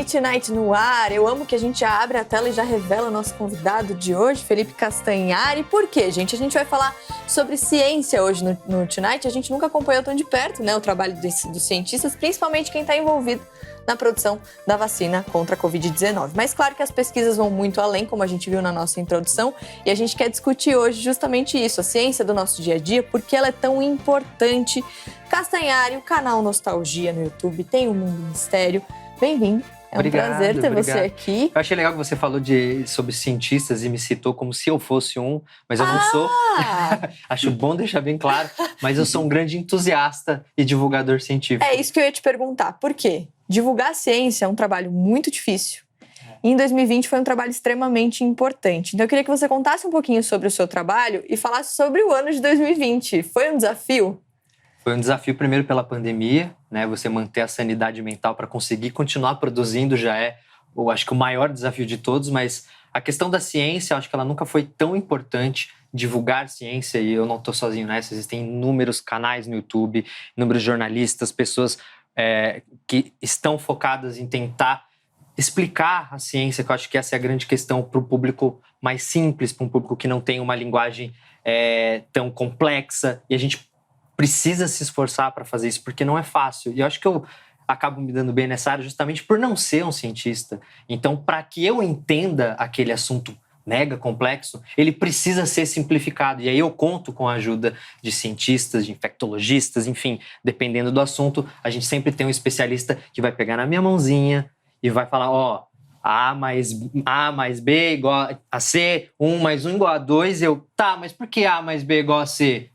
Tonight no ar. Eu amo que a gente já abre a tela e já revela o nosso convidado de hoje, Felipe Castanhari. Por quê, gente? A gente vai falar sobre ciência hoje no Tonight. A gente nunca acompanhou tão de perto, né, o trabalho dos cientistas, principalmente quem está envolvido na produção da vacina contra a Covid-19. Mas claro que as pesquisas vão muito além, como a gente viu na nossa introdução, e a gente quer discutir hoje justamente isso, a ciência do nosso dia a dia, porque ela é tão importante. Castanhari, o canal Nostalgia no YouTube, tem o Mundo Mistério. Bem-vindo. É um prazer ter você aqui. Eu achei legal que você falou sobre cientistas e me citou como se eu fosse um, mas eu não sou. Acho bom deixar bem claro, mas eu sou um grande entusiasta e divulgador científico. É isso que eu ia te perguntar. Por quê? Divulgar a ciência é um trabalho muito difícil. E em 2020 foi um trabalho extremamente importante. Então eu queria que você contasse um pouquinho sobre o seu trabalho e falasse sobre o ano de 2020. Foi um desafio? Foi um desafio primeiro pela pandemia, né? Você manter a sanidade mental para conseguir continuar produzindo já é, eu acho que o maior desafio de todos, mas a questão da ciência, eu acho que ela nunca foi tão importante, divulgar ciência, e eu não estou sozinho nessa, existem inúmeros canais no YouTube, inúmeros jornalistas, pessoas que estão focadas em tentar explicar a ciência, que eu acho que essa é a grande questão para o público mais simples, para um público que não tem uma linguagem tão complexa, e a gente precisa se esforçar para fazer isso, porque não é fácil. E eu acho que eu acabo me dando bem nessa área justamente por não ser um cientista. Então, para que eu entenda aquele assunto mega complexo, ele precisa ser simplificado. E aí eu conto com a ajuda de cientistas, de infectologistas, enfim, dependendo do assunto, a gente sempre tem um especialista que vai pegar na minha mãozinha e vai falar, A mais B igual a C, 1 mais 1 igual a 2, mas por que A mais B igual a C?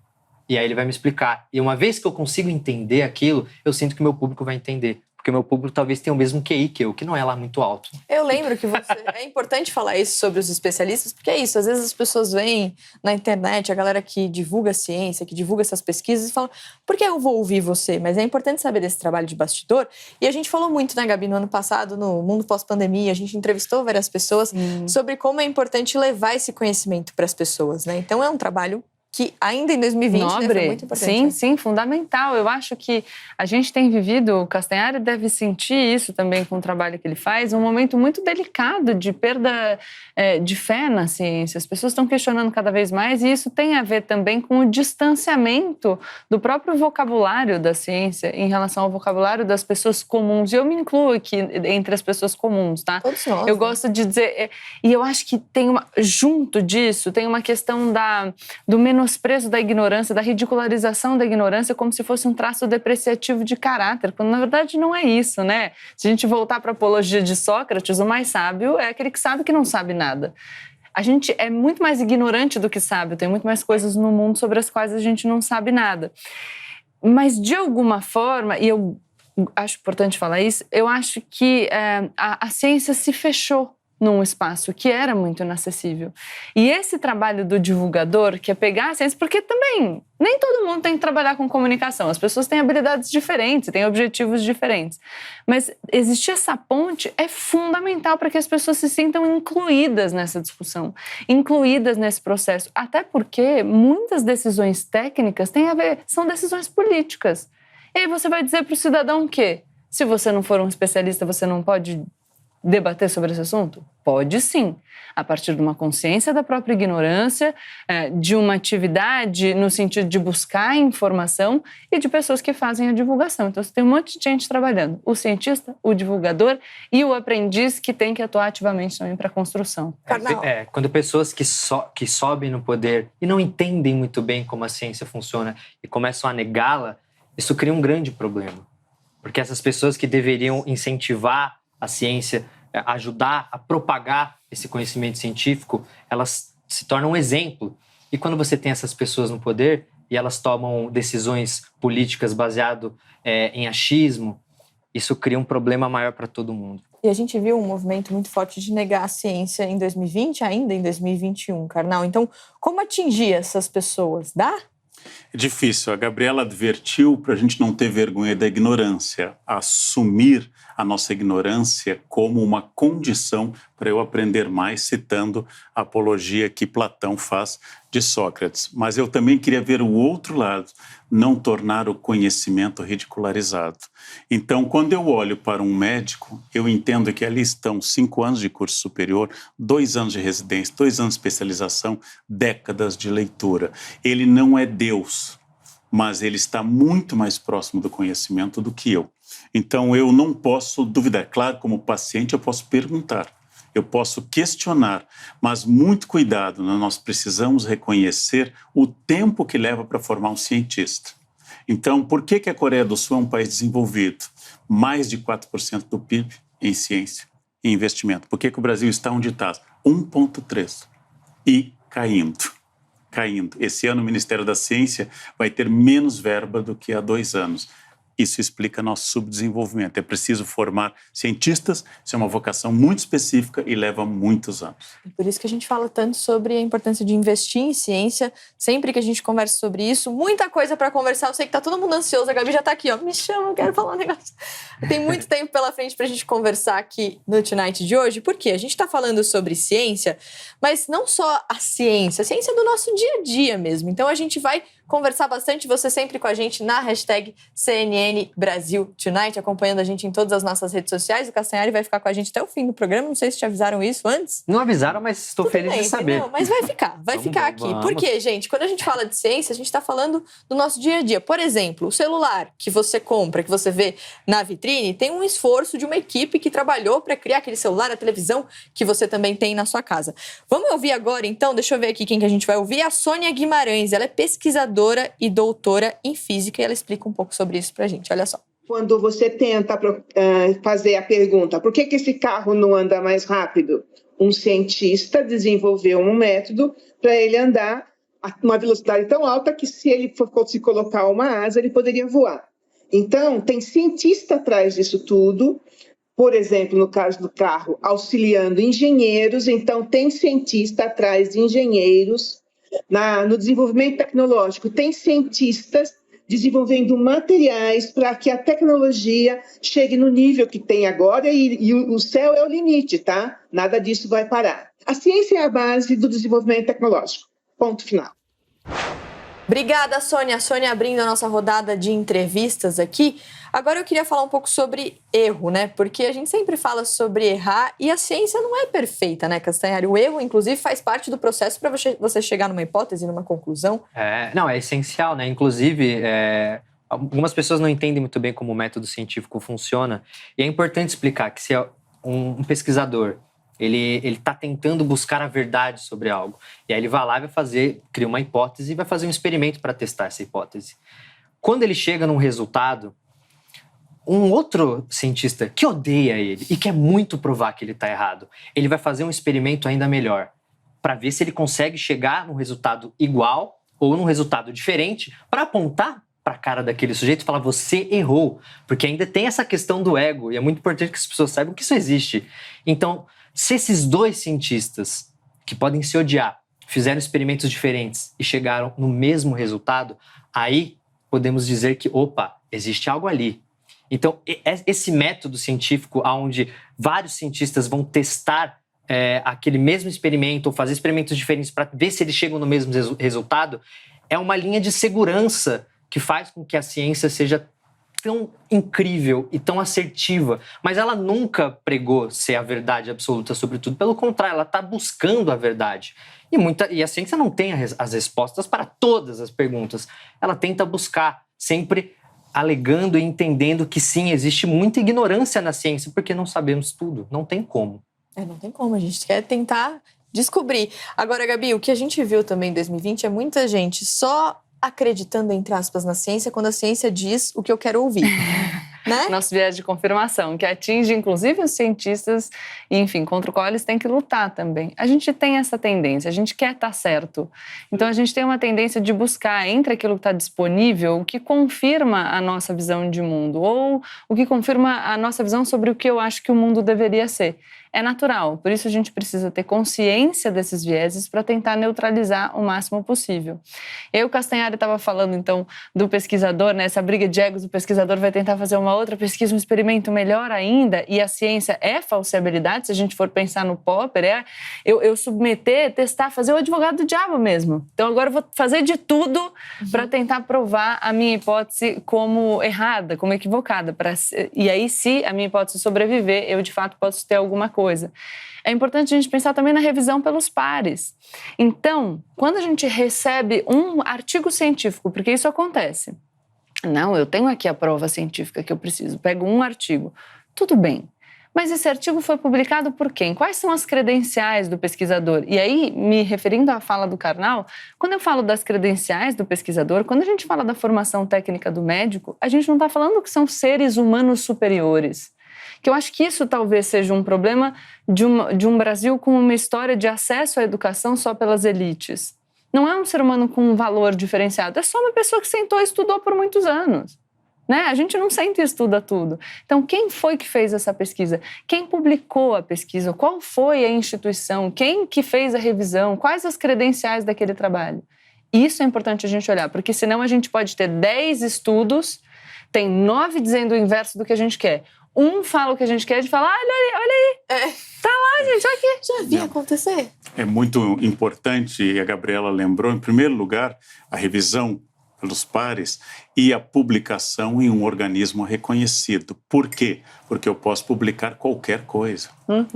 E aí ele vai me explicar. E uma vez que eu consigo entender aquilo, eu sinto que o meu público vai entender. Porque o meu público talvez tenha o mesmo QI que eu, que não é lá muito alto. Eu lembro que é importante falar isso sobre os especialistas, porque é isso, às vezes as pessoas veem na internet, a galera que divulga a ciência, que divulga essas pesquisas e falam, por que eu vou ouvir você? Mas é importante saber desse trabalho de bastidor. E a gente falou muito, né, Gabi, no ano passado, no Mundo Pós-Pandemia, a gente entrevistou várias pessoas sobre como é importante levar esse conhecimento para as pessoas, né? Então é um trabalho que ainda em 2020 nobre, foi muito importante. Sim, fundamental. Eu acho que a gente tem vivido, o Castanhari deve sentir isso também com o trabalho que ele faz, um momento muito delicado de perda de fé na ciência. As pessoas estão questionando cada vez mais e isso tem a ver também com o distanciamento do próprio vocabulário da ciência em relação ao vocabulário das pessoas comuns. E eu me incluo aqui entre as pessoas comuns, tá? Todos nós, eu gosto de dizer... E eu acho que junto disso, tem uma questão do menosprezo da ignorância, da ridicularizzação da ignorância como se fosse um traço depreciativo de caráter, quando na verdade não é isso, né? Se a gente voltar para a apologia de Sócrates, o mais sábio é aquele que sabe que não sabe nada. A gente é muito mais ignorante do que sábio, tem muito mais coisas no mundo sobre as quais a gente não sabe nada. Mas de alguma forma, e eu acho importante falar isso, eu acho que a ciência se fechou num espaço que era muito inacessível. E esse trabalho do divulgador, que é pegar a ciência, porque também nem todo mundo tem que trabalhar com comunicação, as pessoas têm habilidades diferentes, têm objetivos diferentes. Mas existir essa ponte é fundamental para que as pessoas se sintam incluídas nessa discussão, incluídas nesse processo, até porque muitas decisões técnicas têm a ver, são decisões políticas. E aí você vai dizer para o cidadão o quê? Se você não for um especialista, você não pode debater sobre esse assunto? Pode sim, a partir de uma consciência da própria ignorância, de uma atividade no sentido de buscar informação e de pessoas que fazem a divulgação. Então você tem um monte de gente trabalhando, o cientista, o divulgador e o aprendiz que tem que atuar ativamente também para a construção. Quando pessoas que sobem no poder e não entendem muito bem como a ciência funciona e começam a negá-la, isso cria um grande problema. Porque essas pessoas que deveriam incentivar a ciência, ajudar a propagar esse conhecimento científico, elas se tornam um exemplo. E quando você tem essas pessoas no poder e elas tomam decisões políticas baseadas em achismo, isso cria um problema maior para todo mundo. E a gente viu um movimento muito forte de negar a ciência em 2020, ainda em 2021, Karnal. Então, como atingir essas pessoas? Dá? É difícil. A Gabriela advertiu para a gente não ter vergonha da ignorância, assumir a nossa ignorância como uma condição para eu aprender mais, citando a apologia que Platão faz de Sócrates. Mas eu também queria ver o outro lado, não tornar o conhecimento ridicularizado. Então, quando eu olho para um médico, eu entendo que ali estão 5 anos de curso superior, 2 anos de residência, 2 anos de especialização, décadas de leitura. Ele não é Deus, mas ele está muito mais próximo do conhecimento do que eu. Então, eu não posso duvidar. Claro, como paciente, eu posso perguntar, eu posso questionar, mas muito cuidado, né? Nós precisamos reconhecer o tempo que leva para formar um cientista. Então, por que a Coreia do Sul é um país desenvolvido? Mais de 4% do PIB em ciência e investimento. Por que o Brasil está onde está? 1,3%. E caindo. Esse ano o Ministério da Ciência vai ter menos verba do que há 2 anos. Isso explica nosso subdesenvolvimento. É preciso formar cientistas, isso é uma vocação muito específica e leva muitos anos. Por isso que a gente fala tanto sobre a importância de investir em ciência. Sempre que a gente conversa sobre isso, muita coisa para conversar. Eu sei que tá todo mundo ansioso, a Gabi já tá aqui, ó. Me chama, eu quero falar um negócio. Tem muito tempo pela frente pra gente conversar aqui no Tonight de hoje. Por quê? A gente tá falando sobre ciência, mas não só a ciência do nosso dia a dia mesmo. Então a gente vai conversar bastante, você sempre com a gente na hashtag CNN Brasil Tonight, acompanhando a gente em todas as nossas redes sociais. O Castanhari vai ficar com a gente até o fim do programa, não sei se te avisaram isso antes. Não avisaram, mas estou feliz de saber. Não, mas vai ficar aqui. Vamos. Por quê, gente? Quando a gente fala de ciência, a gente está falando do nosso dia a dia. Por exemplo, o celular que você compra, que você vê na vitrine, tem um esforço de uma equipe que trabalhou para criar aquele celular, a televisão que você também tem na sua casa. Vamos ouvir agora, então, deixa eu ver aqui quem que a gente vai ouvir. A Sônia Guimarães, ela é pesquisadora e doutora em física e ela explica um pouco sobre isso pra gente, olha só. Quando você tenta fazer a pergunta, por que esse carro não anda mais rápido? Um cientista desenvolveu um método para ele andar a uma velocidade tão alta que se ele fosse colocar uma asa, ele poderia voar. Então, tem cientista atrás disso tudo, por exemplo, no caso do carro, auxiliando engenheiros, então tem cientista atrás de engenheiros. No desenvolvimento tecnológico, tem cientistas desenvolvendo materiais para que a tecnologia chegue no nível que tem agora e o céu é o limite, tá? Nada disso vai parar. A ciência é a base do desenvolvimento tecnológico. Ponto final. Obrigada, Sônia. A Sônia abrindo a nossa rodada de entrevistas aqui. Agora eu queria falar um pouco sobre erro, né? Porque a gente sempre fala sobre errar e a ciência não é perfeita, né, Castanhari? O erro, inclusive, faz parte do processo para você chegar numa hipótese, numa conclusão. É essencial, né? Inclusive, algumas pessoas não entendem muito bem como o método científico funciona. E é importante explicar que se um pesquisador ele está tentando buscar a verdade sobre algo. E aí ele vai lá e cria uma hipótese e vai fazer um experimento para testar essa hipótese. Quando ele chega num resultado, um outro cientista que odeia ele e quer muito provar que ele está errado, ele vai fazer um experimento ainda melhor para ver se ele consegue chegar num resultado igual ou num resultado diferente para apontar para a cara daquele sujeito e falar, você errou. Porque ainda tem essa questão do ego e é muito importante que as pessoas saibam que isso existe. Então, se esses 2 cientistas, que podem se odiar, fizeram experimentos diferentes e chegaram no mesmo resultado, aí podemos dizer que, opa, existe algo ali. Então, esse método científico, onde vários cientistas vão testar aquele mesmo experimento ou fazer experimentos diferentes para ver se eles chegam no mesmo resultado, é uma linha de segurança que faz com que a ciência seja tão incrível e tão assertiva, mas ela nunca pregou ser a verdade absoluta sobre tudo. Pelo contrário, ela está buscando a verdade. E a ciência não tem as respostas para todas as perguntas. Ela tenta buscar, sempre alegando e entendendo que sim, existe muita ignorância na ciência, porque não sabemos tudo. Não tem como. Não tem como, a gente quer tentar descobrir. Agora, Gabi, o que a gente viu também em 2020 é muita gente só acreditando, entre aspas, na ciência quando a ciência diz o que eu quero ouvir. Né? Nosso viés de confirmação, que atinge inclusive os cientistas, enfim, contra o qual eles têm que lutar também. A gente tem essa tendência, a gente quer estar certo. Então a gente tem uma tendência de buscar entre aquilo que está disponível o que confirma a nossa visão de mundo ou o que confirma a nossa visão sobre o que eu acho que o mundo deveria ser. é natural. Por isso a gente precisa ter consciência desses vieses para tentar neutralizar o máximo possível. O Castanhari estava falando, então, do pesquisador, né? Essa briga de egos, o pesquisador vai tentar fazer uma outra pesquisa, um experimento melhor ainda, e a ciência é falseabilidade, se a gente for pensar no Popper, eu submeter, testar, fazer o advogado do diabo mesmo. Então agora eu vou fazer de tudo para tentar provar a minha hipótese como errada, como equivocada. E aí, se a minha hipótese sobreviver, eu de fato posso ter alguma coisa. É importante a gente pensar também na revisão pelos pares. Então, quando a gente recebe um artigo científico, porque isso acontece, não, eu tenho aqui a prova científica que eu preciso, pego um artigo, tudo bem. Mas esse artigo foi publicado por quem? Quais são as credenciais do pesquisador? E aí, me referindo à fala do Karnal, quando eu falo das credenciais do pesquisador, quando a gente fala da formação técnica do médico, a gente não está falando que são seres humanos superiores. Que eu acho que isso talvez seja um problema de um Brasil com uma história de acesso à educação só pelas elites. Não é um ser humano com um valor diferenciado, é só uma pessoa que sentou e estudou por muitos anos. Né? A gente não senta e estuda tudo. Então, quem foi que fez essa pesquisa? Quem publicou a pesquisa? Qual foi a instituição? Quem que fez a revisão? Quais as credenciais daquele trabalho? Isso é importante a gente olhar, porque senão a gente pode ter 10 estudos, tem 9 dizendo o inverso do que a gente quer. Um fala o que a gente quer, de falar, olha aí. Tá lá, gente, olha aqui. Já vi acontecer. É muito importante, e a Gabriela lembrou, em primeiro lugar, a revisão pelos pares e a publicação em um organismo reconhecido. Por quê? Porque eu posso publicar qualquer coisa,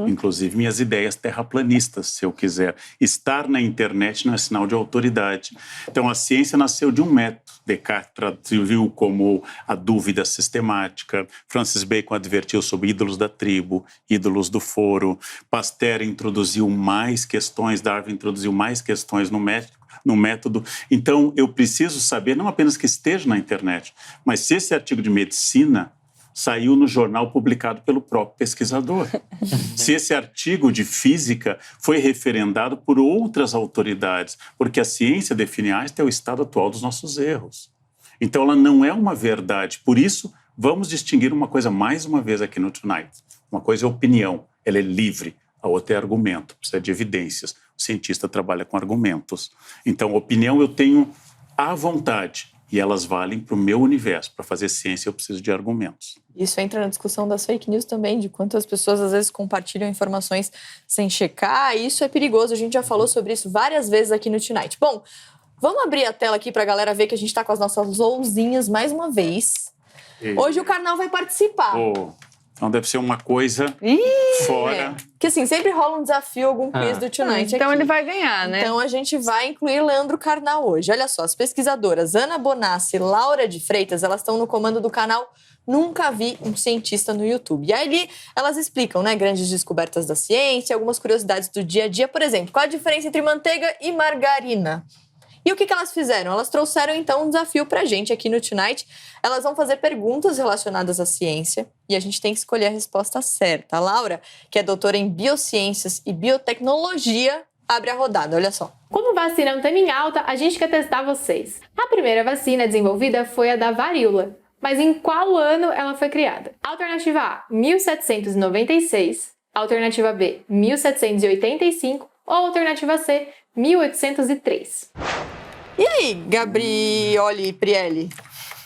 inclusive minhas ideias terraplanistas, se eu quiser. Estar na internet não é sinal de autoridade. Então, a ciência nasceu de um método. Descartes traduziu como a dúvida sistemática. Francis Bacon advertiu sobre ídolos da tribo, ídolos do foro. Pasteur introduziu mais questões, Darwin introduziu mais questões no método. Então, eu preciso saber, não apenas que esteja na internet, mas se esse artigo de medicina saiu no jornal publicado pelo próprio pesquisador. Se esse artigo de física foi referendado por outras autoridades, porque a ciência define Einstein é o estado atual dos nossos erros. Então, ela não é uma verdade. Por isso, vamos distinguir uma coisa mais uma vez aqui no Tonight. Uma coisa é opinião, ela é livre. A outra é argumento, precisa de evidências. O cientista trabalha com argumentos. Então, opinião eu tenho à vontade e elas valem para o meu universo. Para fazer ciência, eu preciso de argumentos. Isso entra na discussão das fake news também, de quantas pessoas às vezes compartilham informações sem checar. Isso é perigoso, a gente já falou sobre isso várias vezes aqui no Tonight. Bom, vamos abrir a tela aqui para a galera ver que a gente está com as nossas lousinhas mais uma vez. Hoje o Karnal vai participar. Então deve ser uma coisa fora. Que assim, sempre rola um desafio, algum quiz do Tonight então aqui. ele vai ganhar, né? Então a gente vai incluir Leandro Karnal hoje. Olha só, as pesquisadoras Ana Bonassi e Laura de Freitas, elas estão no comando do canal Nunca Vi um Cientista no YouTube. E aí elas explicam, né, grandes descobertas da ciência, algumas curiosidades do dia a dia. Por exemplo, qual a diferença entre manteiga e margarina? E o que elas fizeram? Elas trouxeram, então, um desafio pra gente aqui no Tonight. Elas vão fazer perguntas relacionadas à ciência e a gente tem que escolher a resposta certa. A Laura, que é doutora em Biociências e Biotecnologia, abre a rodada. Olha só. Como vacina não tem em alta, a gente quer testar vocês. A primeira vacina desenvolvida foi a da varíola. Mas em qual ano ela foi criada? Alternativa A, 1796. Alternativa B, 1785. Ou alternativa C, 1803. E aí, Gabrioli Prielli?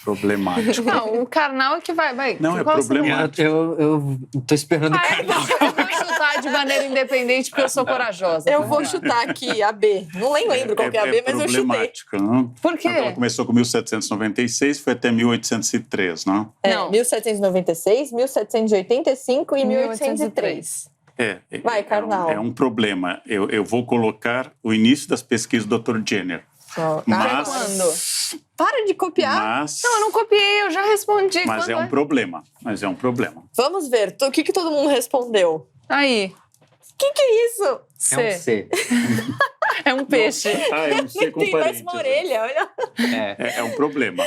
Problemático. Não, o Karnal é que vai. Não, é Qual problemático. Eu tô esperando o Karnal. Eu vou chutar de maneira independente porque eu sou corajosa. Eu vou chutar aqui a B. Não lembro qual que é a B, mas eu chutei. Problemático, não? Por quê? Ela começou com 1796, foi até 1803, não? Não. 1796, 1785 e 1803. Vai, Karnal. É um problema. Eu vou colocar o início das pesquisas do Dr. Jenner. Mas, quando? Para de copiar. Não, eu não copiei, eu já respondi. Mas Quando é um problema. Mas é um problema. Vamos ver. O que todo mundo respondeu? Aí. Que é isso? É um C. É um peixe. Eu não sei com Tem mais parentes. uma orelha, olha. É um problema.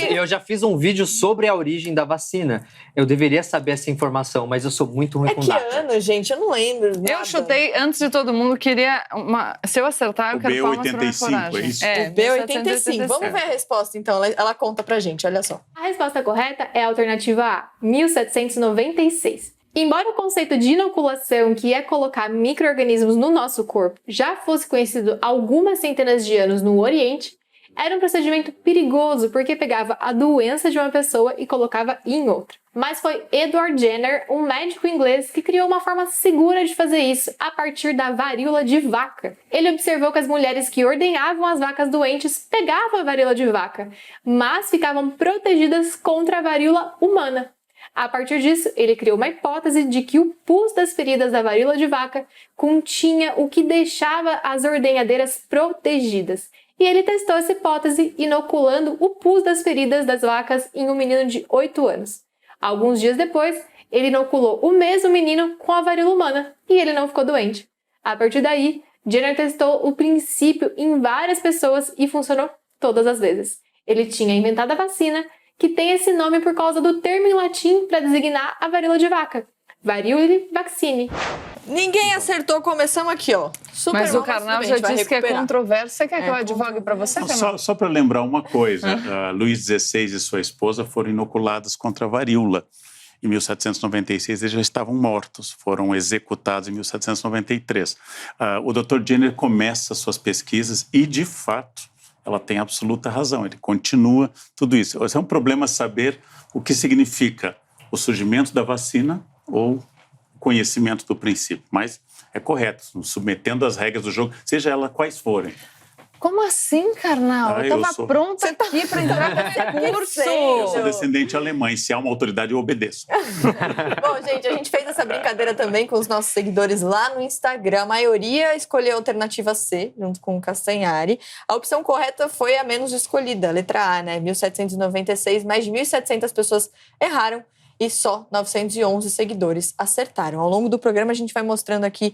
Eu já fiz um vídeo sobre a origem da vacina. Eu deveria saber essa informação, mas eu sou muito ruim com Que data. ano, gente? Eu não lembro. Eu nada. chutei, antes de todo mundo, queria se eu acertar, eu O quero palmas pra minha B85, coragem. é isso? O B85. 1785. Vamos ver a resposta, então. Ela conta pra gente, olha só. A resposta correta é a alternativa A, 1796. Embora o conceito de inoculação, que é colocar micro-organismos no nosso corpo, já fosse conhecido há algumas centenas de anos no Oriente, era um procedimento perigoso porque pegava a doença de uma pessoa e colocava em outra. Mas foi Edward Jenner, um médico inglês, que criou uma forma segura de fazer isso a partir da varíola de vaca. Ele observou que as mulheres que ordenhavam as vacas doentes pegavam a varíola de vaca, mas ficavam protegidas contra a varíola humana. A partir disso, ele criou uma hipótese de que o pus das feridas da varíola de vaca continha o que deixava as ordenhadeiras protegidas. E ele testou essa hipótese inoculando o pus das feridas das vacas em um menino de 8 anos. Alguns dias depois, ele inoculou o mesmo menino com a varíola humana e ele não ficou doente. A partir daí, Jenner testou o princípio em várias pessoas e funcionou todas as vezes. Ele tinha inventado a vacina, que tem esse nome por causa do termo em latim para designar a varíola de vaca. Variolae vaccine. Ninguém acertou, começamos aqui, ó. Super Mas mal, o Karnal tudo já bem, a gente disse que vai é recuperar. controverso. Você quer que eu advogue para você, Karnal? Só para lembrar uma coisa, Luís XVI e sua esposa foram inoculados contra a varíola. Em 1796 eles já estavam mortos, foram executados em 1793. O Dr. Jenner começa suas pesquisas e, de fato, ela tem absoluta razão, ele continua tudo isso. Esse é um problema saber o que significa o surgimento da vacina ou o conhecimento do princípio, mas é correto, submetendo as regras do jogo, seja elas quais forem. Como assim, Karnal? Eu estava pronta aqui para entrar nesse curso. Eu sou descendente alemão, e se há uma autoridade eu obedeço. Bom, gente, a gente fez essa brincadeira também com os nossos seguidores lá no Instagram. A maioria escolheu a alternativa C, junto com o Castanhari. A opção correta foi a menos escolhida, a letra A, né? 1796, mais de 1.700 pessoas erraram e só 911 seguidores acertaram. Ao longo do programa a gente vai mostrando aqui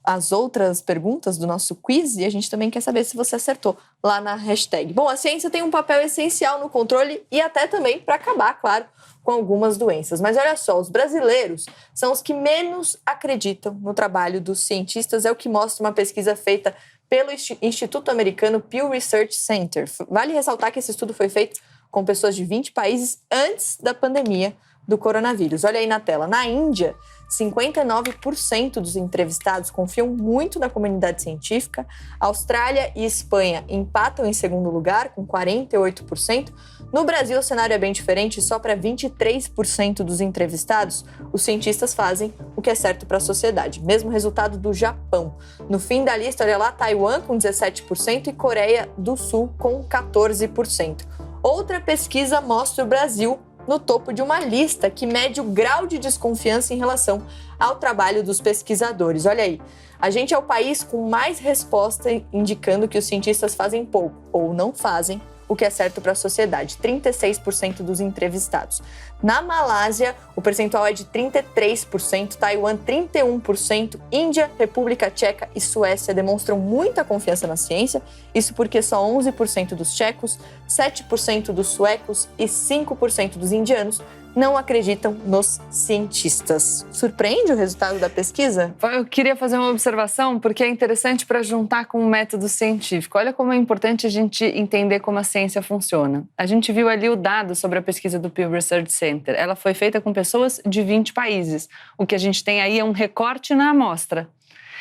as outras perguntas do nosso quiz e a gente também quer saber se você acertou lá na hashtag. Bom, a ciência tem um papel essencial no controle e até também para acabar, claro, com algumas doenças. Mas olha só, os brasileiros são os que menos acreditam no trabalho dos cientistas, é o que mostra uma pesquisa feita pelo Instituto Americano Pew Research Center. Vale ressaltar que esse estudo foi feito com pessoas de 20 países antes da pandemia do coronavírus. Olha aí na tela. Na Índia, 59% dos entrevistados confiam muito na comunidade científica. Austrália e Espanha empatam em segundo lugar, com 48%. No Brasil, o cenário é bem diferente. Só para 23% dos entrevistados, os cientistas fazem o que é certo para a sociedade. Mesmo resultado do Japão. No fim da lista, olha lá, Taiwan com 17% e Coreia do Sul com 14%. Outra pesquisa mostra o Brasil no topo de uma lista que mede o grau de desconfiança em relação ao trabalho dos pesquisadores. Olha aí, a gente é o país com mais resposta indicando que os cientistas fazem pouco ou não fazem o que é certo para a sociedade, 36% dos entrevistados. Na Malásia, o percentual é de 33%, Taiwan 31%, Índia, República Tcheca e Suécia demonstram muita confiança na ciência, isso porque só 11% dos tchecos, 7% dos suecos e 5% dos indianos não acreditam nos cientistas. Surpreende o resultado da pesquisa? Eu queria fazer uma observação, porque é interessante para juntar com o método científico. Olha como é importante a gente entender como a ciência funciona. A gente viu ali o dado sobre a pesquisa do Pew Research Center. Ela foi feita com pessoas de 20 países. O que a gente tem aí é um recorte na amostra.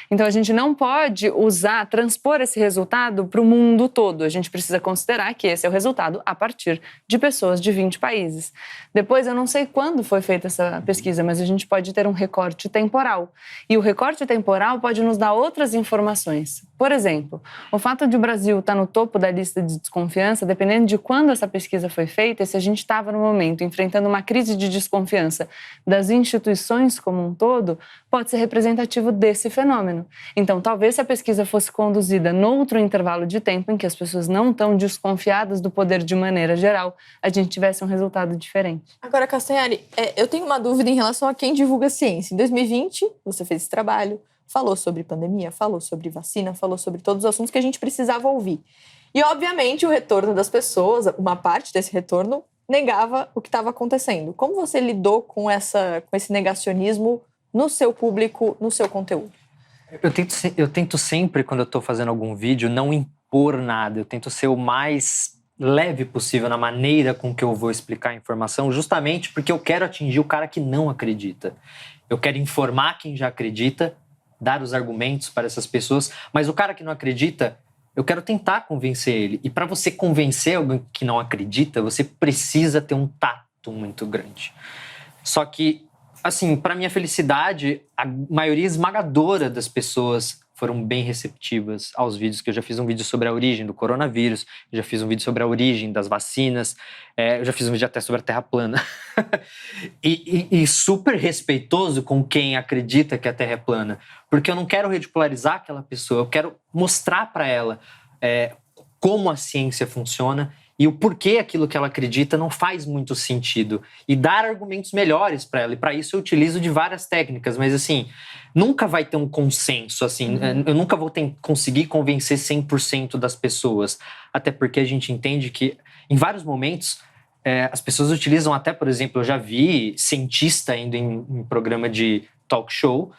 Então, a gente não pode transpor esse resultado para o mundo todo. A gente precisa considerar que esse é o resultado a partir de pessoas de 20 países. Depois, eu não sei quando foi feita essa pesquisa, mas a gente pode ter um recorte temporal. E o recorte temporal pode nos dar outras informações. Por exemplo, o fato de o Brasil estar no topo da lista de desconfiança, dependendo de quando essa pesquisa foi feita, se a gente estava no momento enfrentando uma crise de desconfiança das instituições como um todo, pode ser representativo desse fenômeno. Então, talvez se a pesquisa fosse conduzida noutro intervalo de tempo em que as pessoas não estão desconfiadas do poder de maneira geral, a gente tivesse um resultado diferente. Agora, Castanhari, eu tenho uma dúvida em relação a quem divulga ciência. Em 2020, você fez esse trabalho, falou sobre pandemia, falou sobre vacina, falou sobre todos os assuntos que a gente precisava ouvir. E, obviamente, o retorno das pessoas, uma parte desse retorno, negava o que estava acontecendo. Como você lidou com esse negacionismo no seu público, no seu conteúdo? Eu tento sempre, quando eu estou fazendo algum vídeo, não impor nada. Eu tento ser o mais leve possível na maneira com que eu vou explicar a informação, justamente porque eu quero atingir o cara que não acredita. Eu quero informar quem já acredita, dar os argumentos para essas pessoas, mas o cara que não acredita, eu quero tentar convencer ele. E para você convencer alguém que não acredita, você precisa ter um tato muito grande. Só que, assim, para minha felicidade, a maioria esmagadora das pessoas foram bem receptivas aos vídeos, que eu já fiz um vídeo sobre a origem do coronavírus, eu já fiz um vídeo sobre a origem das vacinas, eu já fiz um vídeo até sobre a Terra plana. e super respeitoso com quem acredita que a Terra é plana, porque eu não quero ridicularizar aquela pessoa, eu quero mostrar para ela como a ciência funciona e o porquê aquilo que ela acredita não faz muito sentido. E dar argumentos melhores para ela. E para isso eu utilizo de várias técnicas. Mas, assim, nunca vai ter um consenso. Assim, eu nunca vou conseguir convencer 100% das pessoas. Até porque a gente entende que, em vários momentos, as pessoas utilizam até, por exemplo, eu já vi cientista indo em programa de talk show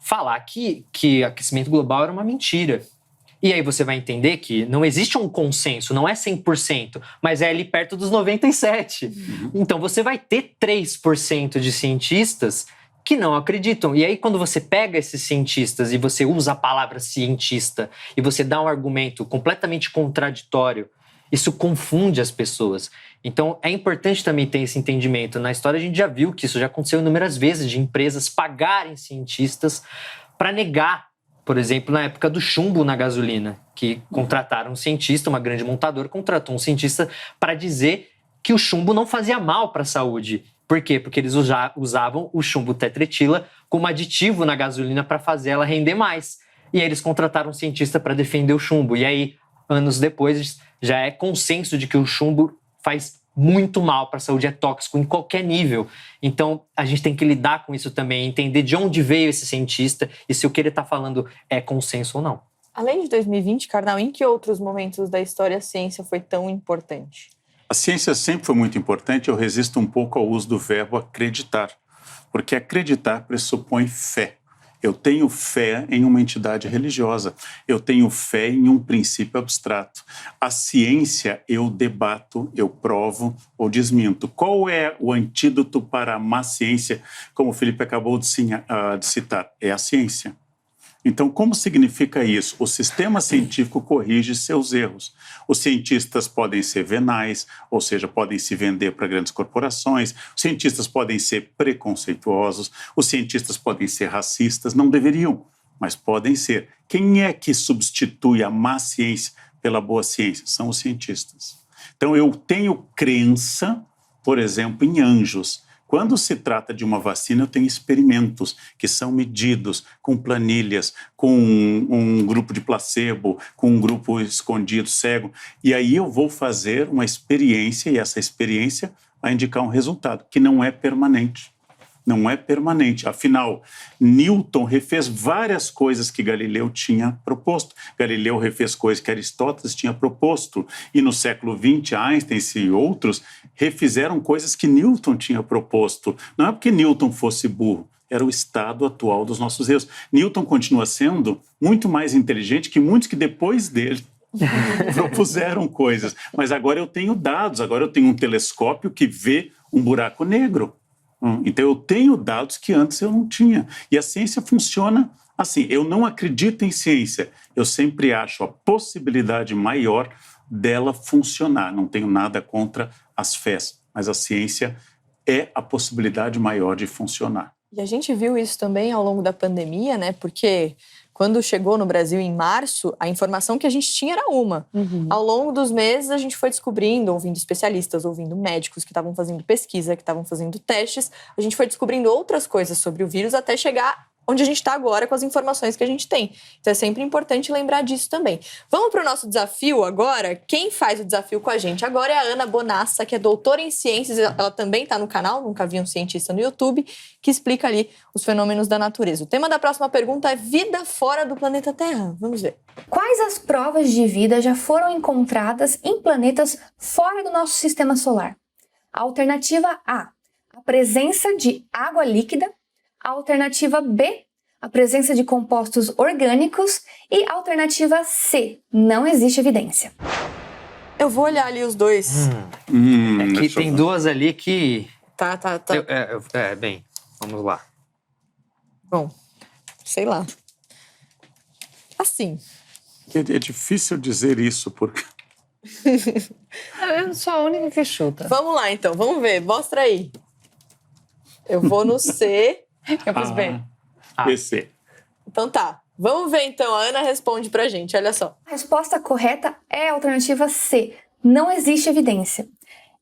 falar que aquecimento global era uma mentira. E aí você vai entender que não existe um consenso, não é 100%, mas é ali perto dos 97%. Então você vai ter 3% de cientistas que não acreditam. E aí quando você pega esses cientistas e você usa a palavra cientista e você dá um argumento completamente contraditório, isso confunde as pessoas. Então é importante também ter esse entendimento. Na história a gente já viu que isso já aconteceu inúmeras vezes, de empresas pagarem cientistas para negar. Por exemplo, na época do chumbo na gasolina, que contrataram um cientista, uma grande montadora contratou um cientista para dizer que o chumbo não fazia mal para a saúde. Por quê? Porque eles usavam o chumbo tetretila como aditivo na gasolina para fazer ela render mais. E aí eles contrataram um cientista para defender o chumbo. E aí, anos depois, já é consenso de que o chumbo faz muito mal para a saúde, é tóxico em qualquer nível. Então, a gente tem que lidar com isso também, entender de onde veio esse cientista e se o que ele está falando é consenso ou não. Além de 2020, Karnal, em que outros momentos da história a ciência foi tão importante? A ciência sempre foi muito importante. Eu resisto um pouco ao uso do verbo acreditar, porque acreditar pressupõe fé. Eu tenho fé em uma entidade religiosa, eu tenho fé em um princípio abstrato. A ciência eu debato, eu provo ou desminto. Qual é o antídoto para a má ciência, como o Felipe acabou de citar? É a ciência. Então, como significa isso? O sistema científico corrige seus erros. Os cientistas podem ser venais, ou seja, podem se vender para grandes corporações, os cientistas podem ser preconceituosos, os cientistas podem ser racistas, não deveriam, mas podem ser. Quem é que substitui a má ciência pela boa ciência? São os cientistas. Então, eu tenho crença, por exemplo, em anjos. Quando se trata de uma vacina, eu tenho experimentos que são medidos com planilhas, com um grupo de placebo, com um grupo escondido, cego. E aí eu vou fazer uma experiência e essa experiência vai indicar um resultado que não é permanente. Não é permanente. Afinal, Newton refez várias coisas que Galileu tinha proposto. Galileu refez coisas que Aristóteles tinha proposto. E no século XX, Einstein e outros refizeram coisas que Newton tinha proposto. Não é porque Newton fosse burro, era o estado atual dos nossos erros. Newton continua sendo muito mais inteligente que muitos que depois dele propuseram coisas. Mas agora eu tenho dados, agora eu tenho um telescópio que vê um buraco negro. Então eu tenho dados que antes eu não tinha. E a ciência funciona assim. Eu não acredito em ciência. Eu sempre acho a possibilidade maior dela funcionar. Não tenho nada contra as fés, mas a ciência é a possibilidade maior de funcionar. E a gente viu isso também ao longo da pandemia, né? Porque quando chegou no Brasil em março, a informação que a gente tinha era uma. Ao longo dos meses, a gente foi descobrindo, ouvindo especialistas, ouvindo médicos que estavam fazendo pesquisa, que estavam fazendo testes. A gente foi descobrindo outras coisas sobre o vírus até chegar onde a gente está agora com as informações que a gente tem. Então é sempre importante lembrar disso também. Vamos para o nosso desafio agora? Quem faz o desafio com a gente agora é a Ana Bonassa, que é doutora em ciências. Ela também está no canal, Nunca Vi um Cientista no YouTube, que explica ali os fenômenos da natureza. O tema da próxima pergunta é vida fora do planeta Terra. Vamos ver. Quais as provas de vida já foram encontradas em planetas fora do nosso sistema solar? Alternativa A, a presença de água líquida. Alternativa B, a presença de compostos orgânicos. E alternativa C, não existe evidência. Eu vou olhar ali os dois. Que tem duas ali que... Tá. Bem, vamos lá. Bom, sei lá. Assim. É difícil dizer isso, porque... Eu sou a única que chuta. Vamos lá, então. Vamos ver. Mostra aí. Eu vou no C. Eu pus B. PC. Então tá. Vamos ver, então. A Ana responde pra gente. Olha só. A resposta correta é a alternativa C. Não existe evidência.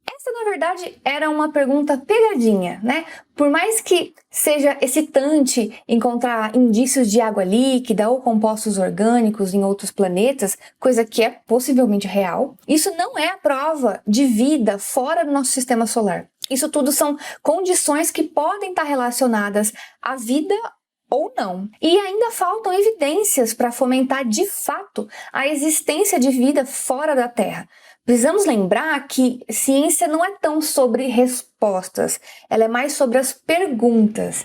Essa, na verdade, era uma pergunta pegadinha, né? Por mais que seja excitante encontrar indícios de água líquida ou compostos orgânicos em outros planetas, coisa que é possivelmente real, isso não é a prova de vida fora do nosso sistema solar. Isso tudo são condições que podem estar relacionadas à vida ou não. E ainda faltam evidências para fomentar de fato a existência de vida fora da Terra. Precisamos lembrar que ciência não é tão sobre respostas, ela é mais sobre as perguntas.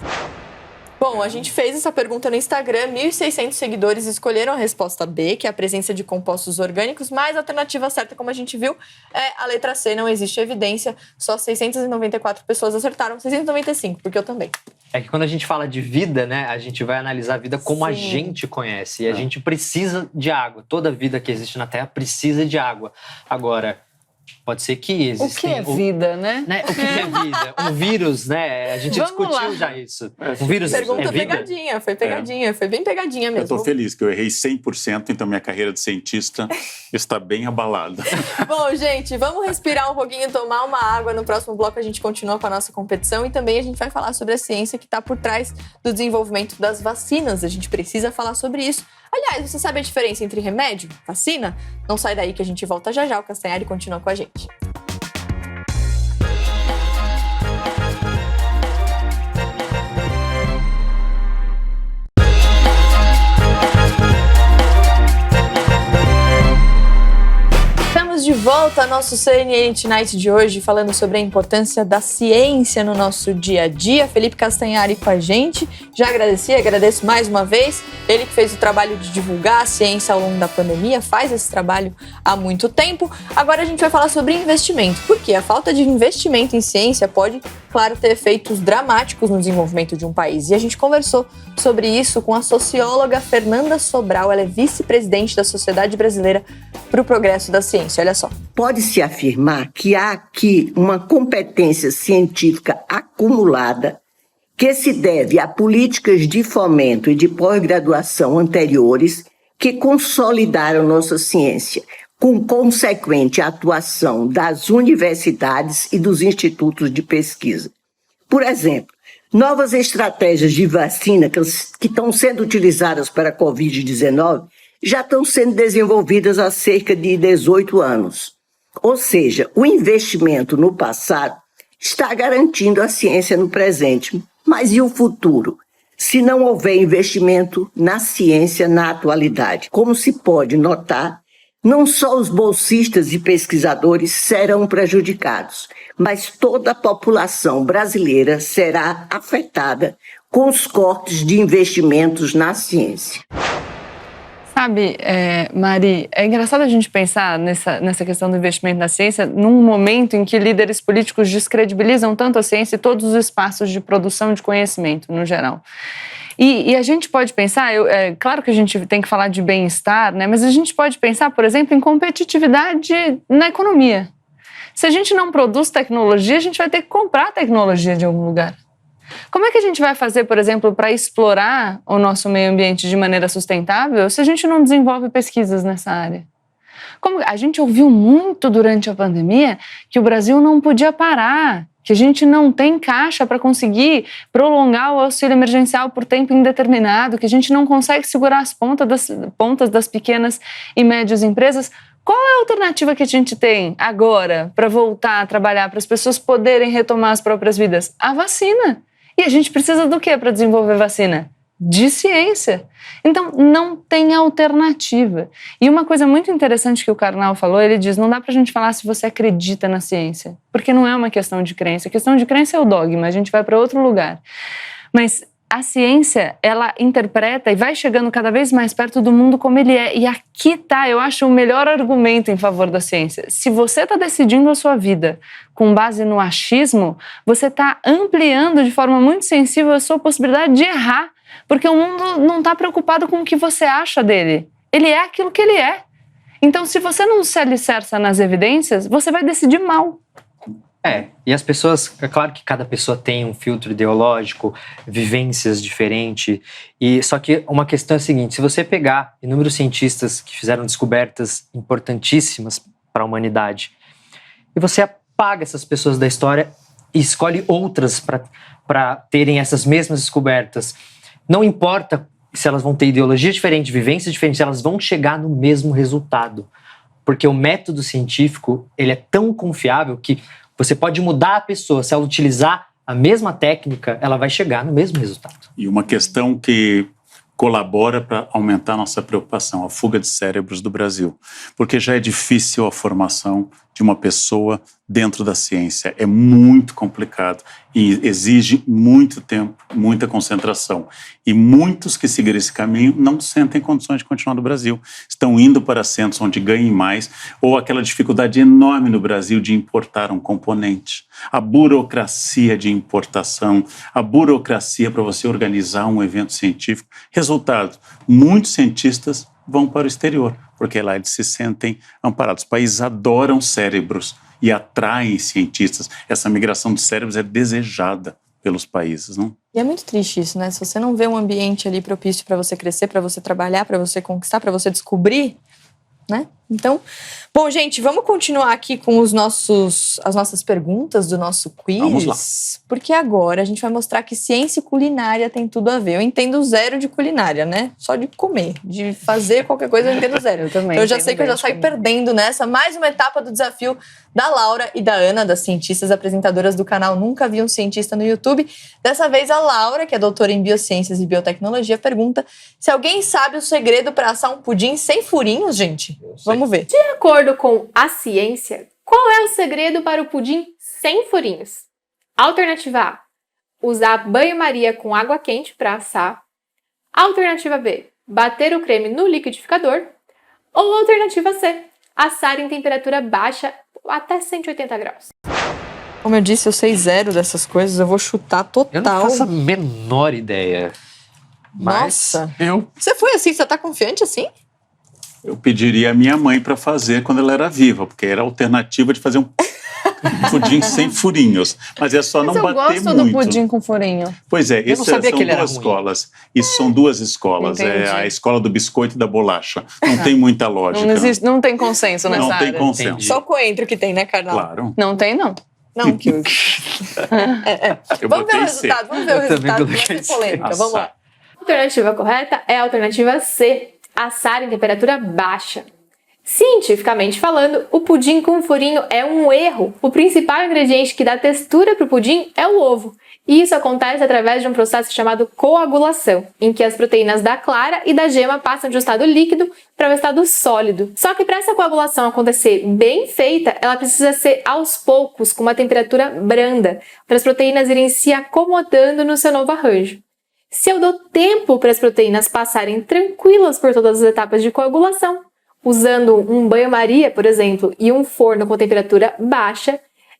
Bom, a gente fez essa pergunta no Instagram, 1.600 seguidores escolheram a resposta B, que é a presença de compostos orgânicos, mas a alternativa certa, como a gente viu, é a letra C, não existe evidência, só 694 pessoas acertaram, 695, porque eu também. É que quando a gente fala de vida, né, a gente vai analisar a vida como a gente conhece. E a gente precisa de água. Toda vida que existe na Terra precisa de água. Agora, pode ser que O que é vida, né? O que é vida? Um vírus, né? A gente discutiu já isso. Um vírus Pergunta é vida? pegadinha, foi pegadinha, foi bem pegadinha mesmo. Eu estou feliz que eu errei 100%, então minha carreira de cientista está bem abalada. Bom, gente, vamos respirar um pouquinho, tomar uma água. No próximo bloco a gente continua com a nossa competição e também a gente vai falar sobre a ciência que está por trás do desenvolvimento das vacinas. A gente precisa falar sobre isso. Aliás, você sabe a diferença entre remédio e vacina? Não sai daí que a gente volta já já. O Castanhari continua com a gente. De volta ao nosso CNN Tonight de hoje, falando sobre a importância da ciência no nosso dia a dia. Felipe Castanhari com a gente. Já agradeço mais uma vez. Ele que fez o trabalho de divulgar a ciência ao longo da pandemia, faz esse trabalho há muito tempo. Agora a gente vai falar sobre investimento, porque a falta de investimento em ciência pode, claro, ter efeitos dramáticos no desenvolvimento de um país. E a gente conversou sobre isso com a socióloga Fernanda Sobral. Ela é vice-presidente da Sociedade Brasileira para o Progresso da Ciência. Olha só. Pode-se afirmar que há aqui uma competência científica acumulada que se deve a políticas de fomento e de pós-graduação anteriores que consolidaram nossa ciência, com consequente atuação das universidades e dos institutos de pesquisa. Por exemplo, novas estratégias de vacina que estão sendo utilizadas para a Covid-19 já estão sendo desenvolvidas há cerca de 18 anos. Ou seja, o investimento no passado está garantindo a ciência no presente. Mas e o futuro? Se não houver investimento na ciência na atualidade? Como se pode notar, não só os bolsistas e pesquisadores serão prejudicados, mas toda a população brasileira será afetada com os cortes de investimentos na ciência. Sabe, Mari, é engraçado a gente pensar nessa questão do investimento na ciência num momento em que líderes políticos descredibilizam tanto a ciência e todos os espaços de produção de conhecimento, no geral. E a gente pode pensar, claro que a gente tem que falar de bem-estar, né? Mas a gente pode pensar, por exemplo, em competitividade na economia. Se a gente não produz tecnologia, a gente vai ter que comprar tecnologia de algum lugar. Como é que a gente vai fazer, por exemplo, para explorar o nosso meio ambiente de maneira sustentável se a gente não desenvolve pesquisas nessa área? A gente ouviu muito durante a pandemia que o Brasil não podia parar, que a gente não tem caixa para conseguir prolongar o auxílio emergencial por tempo indeterminado, que a gente não consegue segurar as pontas das pequenas e médias empresas. Qual é a alternativa que a gente tem agora para voltar a trabalhar, para as pessoas poderem retomar as próprias vidas? A vacina. E a gente precisa do quê para desenvolver vacina? De ciência. Então, não tem alternativa. E uma coisa muito interessante que o Karnal falou, ele diz, não dá para a gente falar se você acredita na ciência, porque não é uma questão de crença. A questão de crença é o dogma, a gente vai para outro lugar. Mas a ciência, ela interpreta e vai chegando cada vez mais perto do mundo como ele é. E aqui tá, eu acho, o melhor argumento em favor da ciência. Se você está decidindo a sua vida com base no achismo, você está ampliando de forma muito sensível a sua possibilidade de errar. Porque o mundo não está preocupado com o que você acha dele. Ele é aquilo que ele é. Então, se você não se alicerça nas evidências, você vai decidir mal. E as pessoas, é claro que cada pessoa tem um filtro ideológico, vivências diferentes, só que uma questão é a seguinte: se você pegar inúmeros cientistas que fizeram descobertas importantíssimas para a humanidade, e você apaga essas pessoas da história e escolhe outras para terem essas mesmas descobertas, não importa se elas vão ter ideologia diferente, vivências diferentes, elas vão chegar no mesmo resultado. Porque o método científico, ele é tão confiável que você pode mudar a pessoa. Se ela utilizar a mesma técnica, ela vai chegar no mesmo resultado. E uma questão que colabora para aumentar a nossa preocupação, a fuga de cérebros do Brasil. Porque já é difícil a formação de uma pessoa dentro da ciência. É muito complicado e exige muito tempo, muita concentração. E muitos que seguiram esse caminho não sentem condições de continuar no Brasil. Estão indo para centros onde ganhem mais, ou aquela dificuldade enorme no Brasil de importar um componente. A burocracia de importação, a burocracia para você organizar um evento científico. Resultado, muitos cientistas vão para o exterior, porque lá eles se sentem amparados. Os países adoram cérebros e atraem cientistas. Essa migração de cérebros é desejada pelos países, não? E é muito triste isso, né? Se você não vê um ambiente ali propício para você crescer, para você trabalhar, para você conquistar, para você descobrir, né? Então, bom, gente, vamos continuar aqui com as nossas perguntas do nosso quiz. Vamos lá. Porque agora a gente vai mostrar que ciência e culinária tem tudo a ver. Eu entendo zero de culinária, né? Só de comer, de fazer qualquer coisa eu entendo zero. Eu também. Então eu já sei que eu já saio perdendo nessa. Mais uma etapa do desafio da Laura e da Ana, das cientistas apresentadoras do canal Nunca Vi um Cientista no YouTube. Dessa vez a Laura, que é doutora em Biociências e Biotecnologia, pergunta se alguém sabe o segredo para assar um pudim sem furinhos, gente. Vamos ver. De acordo com a ciência, qual é o segredo para o pudim sem furinhos? Alternativa A: usar banho-maria com água quente para assar. Alternativa B: bater o creme no liquidificador. Ou alternativa C: assar em temperatura baixa até 180 graus. Como eu disse, eu sei zero dessas coisas, eu vou chutar total. Eu não faço a menor ideia. Mas Nossa. Você foi assim? Você tá confiante assim? Eu pediria a minha mãe para fazer quando ela era viva, porque era a alternativa de fazer um pudim sem furinhos. Mas é só não bater muito. Eu gosto do pudim com furinho. Pois é, Eu não sabia que ele era duas ruim. escolas. Isso são duas escolas. Entendi. É a escola do biscoito e da bolacha. Não tem muita lógica. Não tem consenso nessa Não tem área. consenso. Entendi. Só coentro que tem, né, Carnal? Claro. Não tem, não. Não, que... Eu Vamos ver o botei C. resultado, vamos ver o Eu também resultado. Vai coloquei ser C. polêmica, vamos lá. A alternativa correta é a alternativa C: assar em temperatura baixa. Cientificamente falando, o pudim com furinho é um erro. O principal ingrediente que dá textura para o pudim é o ovo. E isso acontece através de um processo chamado coagulação, em que as proteínas da clara e da gema passam de um estado líquido para um estado sólido. Só que para essa coagulação acontecer bem feita, ela precisa ser aos poucos, com uma temperatura branda, para as proteínas irem se acomodando no seu novo arranjo. Se eu dou tempo para as proteínas passarem tranquilas por todas as etapas de coagulação, usando um banho-maria, por exemplo, e um forno com temperatura baixa,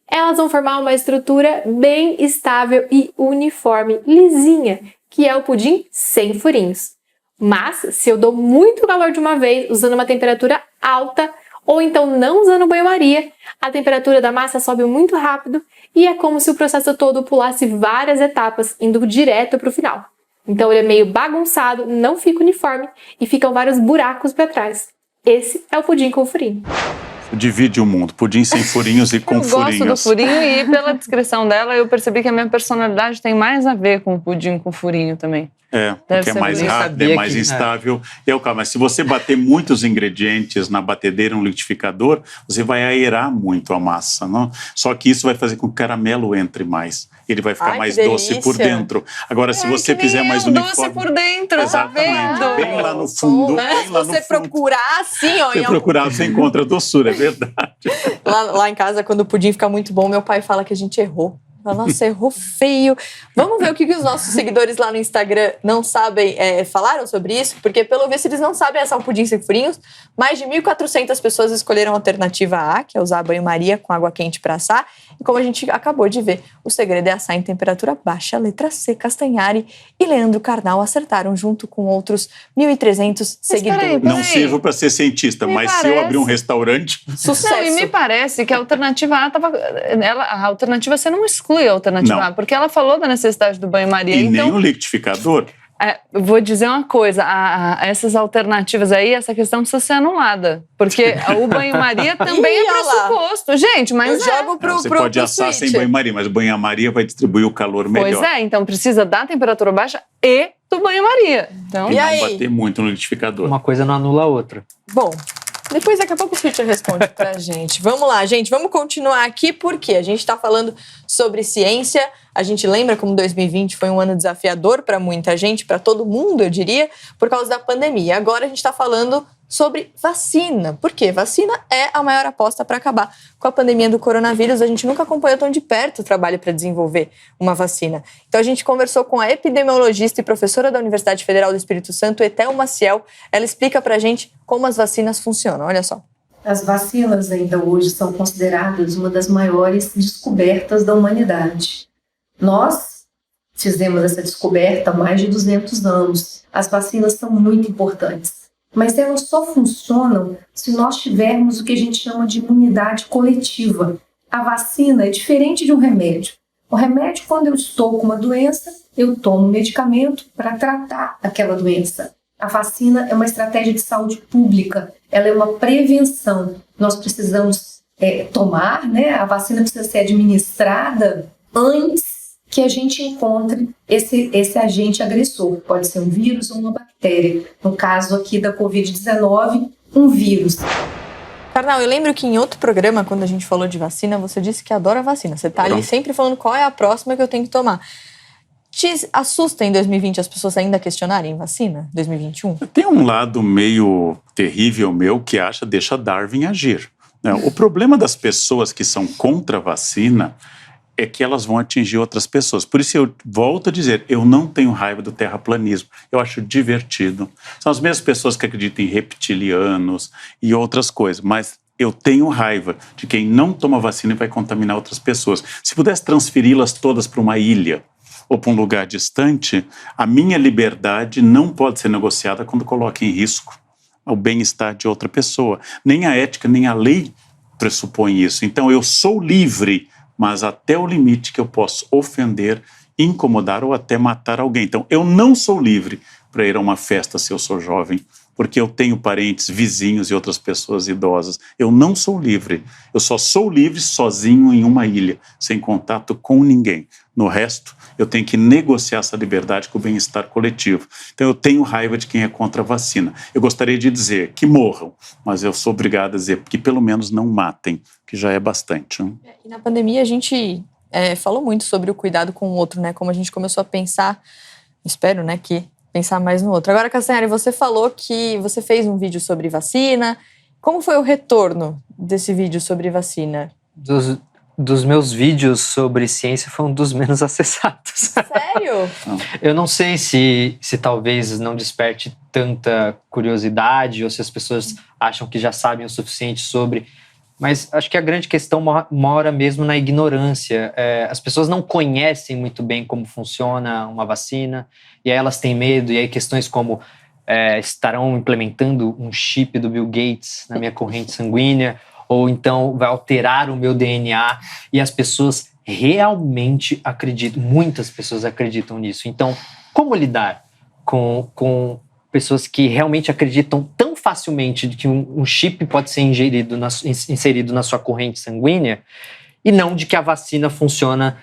elas vão formar uma estrutura bem estável e uniforme, lisinha, que é o pudim sem furinhos. Mas, se eu dou muito calor de uma vez, usando uma temperatura alta, ou então não usando banho-maria, a temperatura da massa sobe muito rápido e é como se o processo todo pulasse várias etapas, indo direto para o final. Então ele é meio bagunçado, não fica uniforme e ficam vários buracos para trás. Esse é o pudim com furinho. Divide o mundo, pudim sem furinhos e com Eu furinhos. gosto do furinho e pela descrição dela eu percebi que a minha personalidade tem mais a ver com o pudim com furinho também. É, porque é ser mais por isso. rápido, é mais instável. Mas se você bater muitos ingredientes na batedeira, no liquidificador, você vai aerar muito a massa, não? Só que isso vai fazer com que o caramelo entre mais. Ele vai ficar Ai, mais que doce por delícia. dentro. Agora, se você que nem fizer mais eu, uniforme... doce por dentro, Exatamente. tá vendo? Bem lá no fundo. Né? Bem Se lá no você fundo. procurar assim, ó, Se procurar, você encontra doçura, é verdade. lá em casa, quando o pudim fica muito bom, meu pai fala que a gente errou. Nossa, errou feio. Vamos ver o que os nossos seguidores lá no Instagram não sabem, falaram sobre isso, porque pelo visto eles não sabem assar um pudim sem furinhos. Mais de 1.400 pessoas escolheram a alternativa A, que é usar banho-maria com água quente para assar. E como a gente acabou de ver, o segredo é assar em temperatura baixa. Letra C, Castanhari e Leandro Carnal acertaram junto com outros 1.300 seguidores. peraí. Não sirvo para ser cientista, mas se eu abrir um restaurante... Sucesso! Não, e me parece que a alternativa A a alternativa C não exclui a alternativa Não. A, porque ela falou da necessidade do banho-maria. E Então, nem o liquidificador. vou dizer uma coisa, essas alternativas aí, essa questão precisa ser anulada, porque o banho-maria também é olha lá. pressuposto. Gente, mas Eu jogo pro Você pode assar sem banho-maria, mas banho-maria vai distribuir o calor melhor. Pois é, então precisa da temperatura baixa e do banho-maria. Então, E E não aí? bater muito no liquidificador. Uma coisa não anula a outra. Bom, depois daqui a pouco o Switcher responde pra gente. Vamos lá, gente, vamos continuar aqui porque a gente tá falando sobre ciência. A gente lembra como 2020 foi um ano desafiador para muita gente, para todo mundo, eu diria, por causa da pandemia. Agora a gente tá falando sobre vacina. Por quê? Vacina é a maior aposta para acabar com a pandemia do coronavírus. A gente nunca acompanhou tão de perto o trabalho para desenvolver uma vacina. Então a gente conversou com a epidemiologista e professora da Universidade Federal do Espírito Santo, Etel Maciel. Ela explica pra gente como as vacinas funcionam. Olha só. As vacinas ainda hoje são consideradas uma das maiores descobertas da humanidade. Nós fizemos essa descoberta há mais de 200 anos. As vacinas são muito importantes, mas elas só funcionam se nós tivermos o que a gente chama de imunidade coletiva. A vacina é diferente de um remédio. O remédio, quando eu estou com uma doença, eu tomo um medicamento para tratar aquela doença. A vacina é uma estratégia de saúde pública, ela é uma prevenção. Nós precisamos tomar, né? A vacina precisa ser administrada antes que a gente encontre esse agente agressor. Pode ser um vírus ou uma bactéria. No caso aqui da Covid-19, um vírus. Carnal, eu lembro que em outro programa, quando a gente falou de vacina, você disse que adora vacina. Você tá ali sempre falando qual é a próxima que eu tenho que tomar. Te assusta em 2020 as pessoas ainda questionarem vacina? 2021? Tem um lado meio terrível meu que acha deixa Darwin agir. Né? O problema das pessoas que são contra a vacina é que elas vão atingir outras pessoas. Por isso eu volto a dizer, eu não tenho raiva do terraplanismo. Eu acho divertido. São as mesmas pessoas que acreditam em reptilianos e outras coisas, mas eu tenho raiva de quem não toma vacina e vai contaminar outras pessoas. Se pudesse transferi-las todas para uma ilha ou para um lugar distante, a minha liberdade não pode ser negociada quando coloca em risco o bem-estar de outra pessoa. Nem a ética, nem a lei pressupõe isso. Então eu sou livre, mas até o limite que eu posso ofender, incomodar ou até matar alguém. Então, eu não sou livre para ir a uma festa se eu sou jovem, porque eu tenho parentes, vizinhos e outras pessoas idosas. Eu não sou livre. Eu só sou livre sozinho em uma ilha, sem contato com ninguém. No resto, eu tenho que negociar essa liberdade com o bem-estar coletivo. Então, eu tenho raiva de quem é contra a vacina. Eu gostaria de dizer que morram, mas eu sou obrigado a dizer que pelo menos não matem, que já é bastante. Né? E na pandemia a gente falou muito sobre o cuidado com o outro, né? Como a gente começou a pensar, espero, né, que pensar mais no outro. Agora, Castanhari, você falou que você fez um vídeo sobre vacina. Como foi o retorno desse vídeo sobre vacina? Dos meus vídeos sobre ciência foi um dos menos acessados. Sério? Eu não sei se talvez não desperte tanta curiosidade ou se as pessoas acham que já sabem o suficiente sobre, mas acho que a grande questão mora mesmo na ignorância. As pessoas não conhecem muito bem como funciona uma vacina e aí elas têm medo, e aí questões como estarão implementando um chip do Bill Gates na minha corrente sanguínea, ou então vai alterar o meu DNA, e as pessoas realmente acreditam, muitas pessoas acreditam nisso. Então, como lidar com pessoas que realmente acreditam tão facilmente de que um chip pode ser inserido na sua corrente sanguínea, e não de que a vacina funciona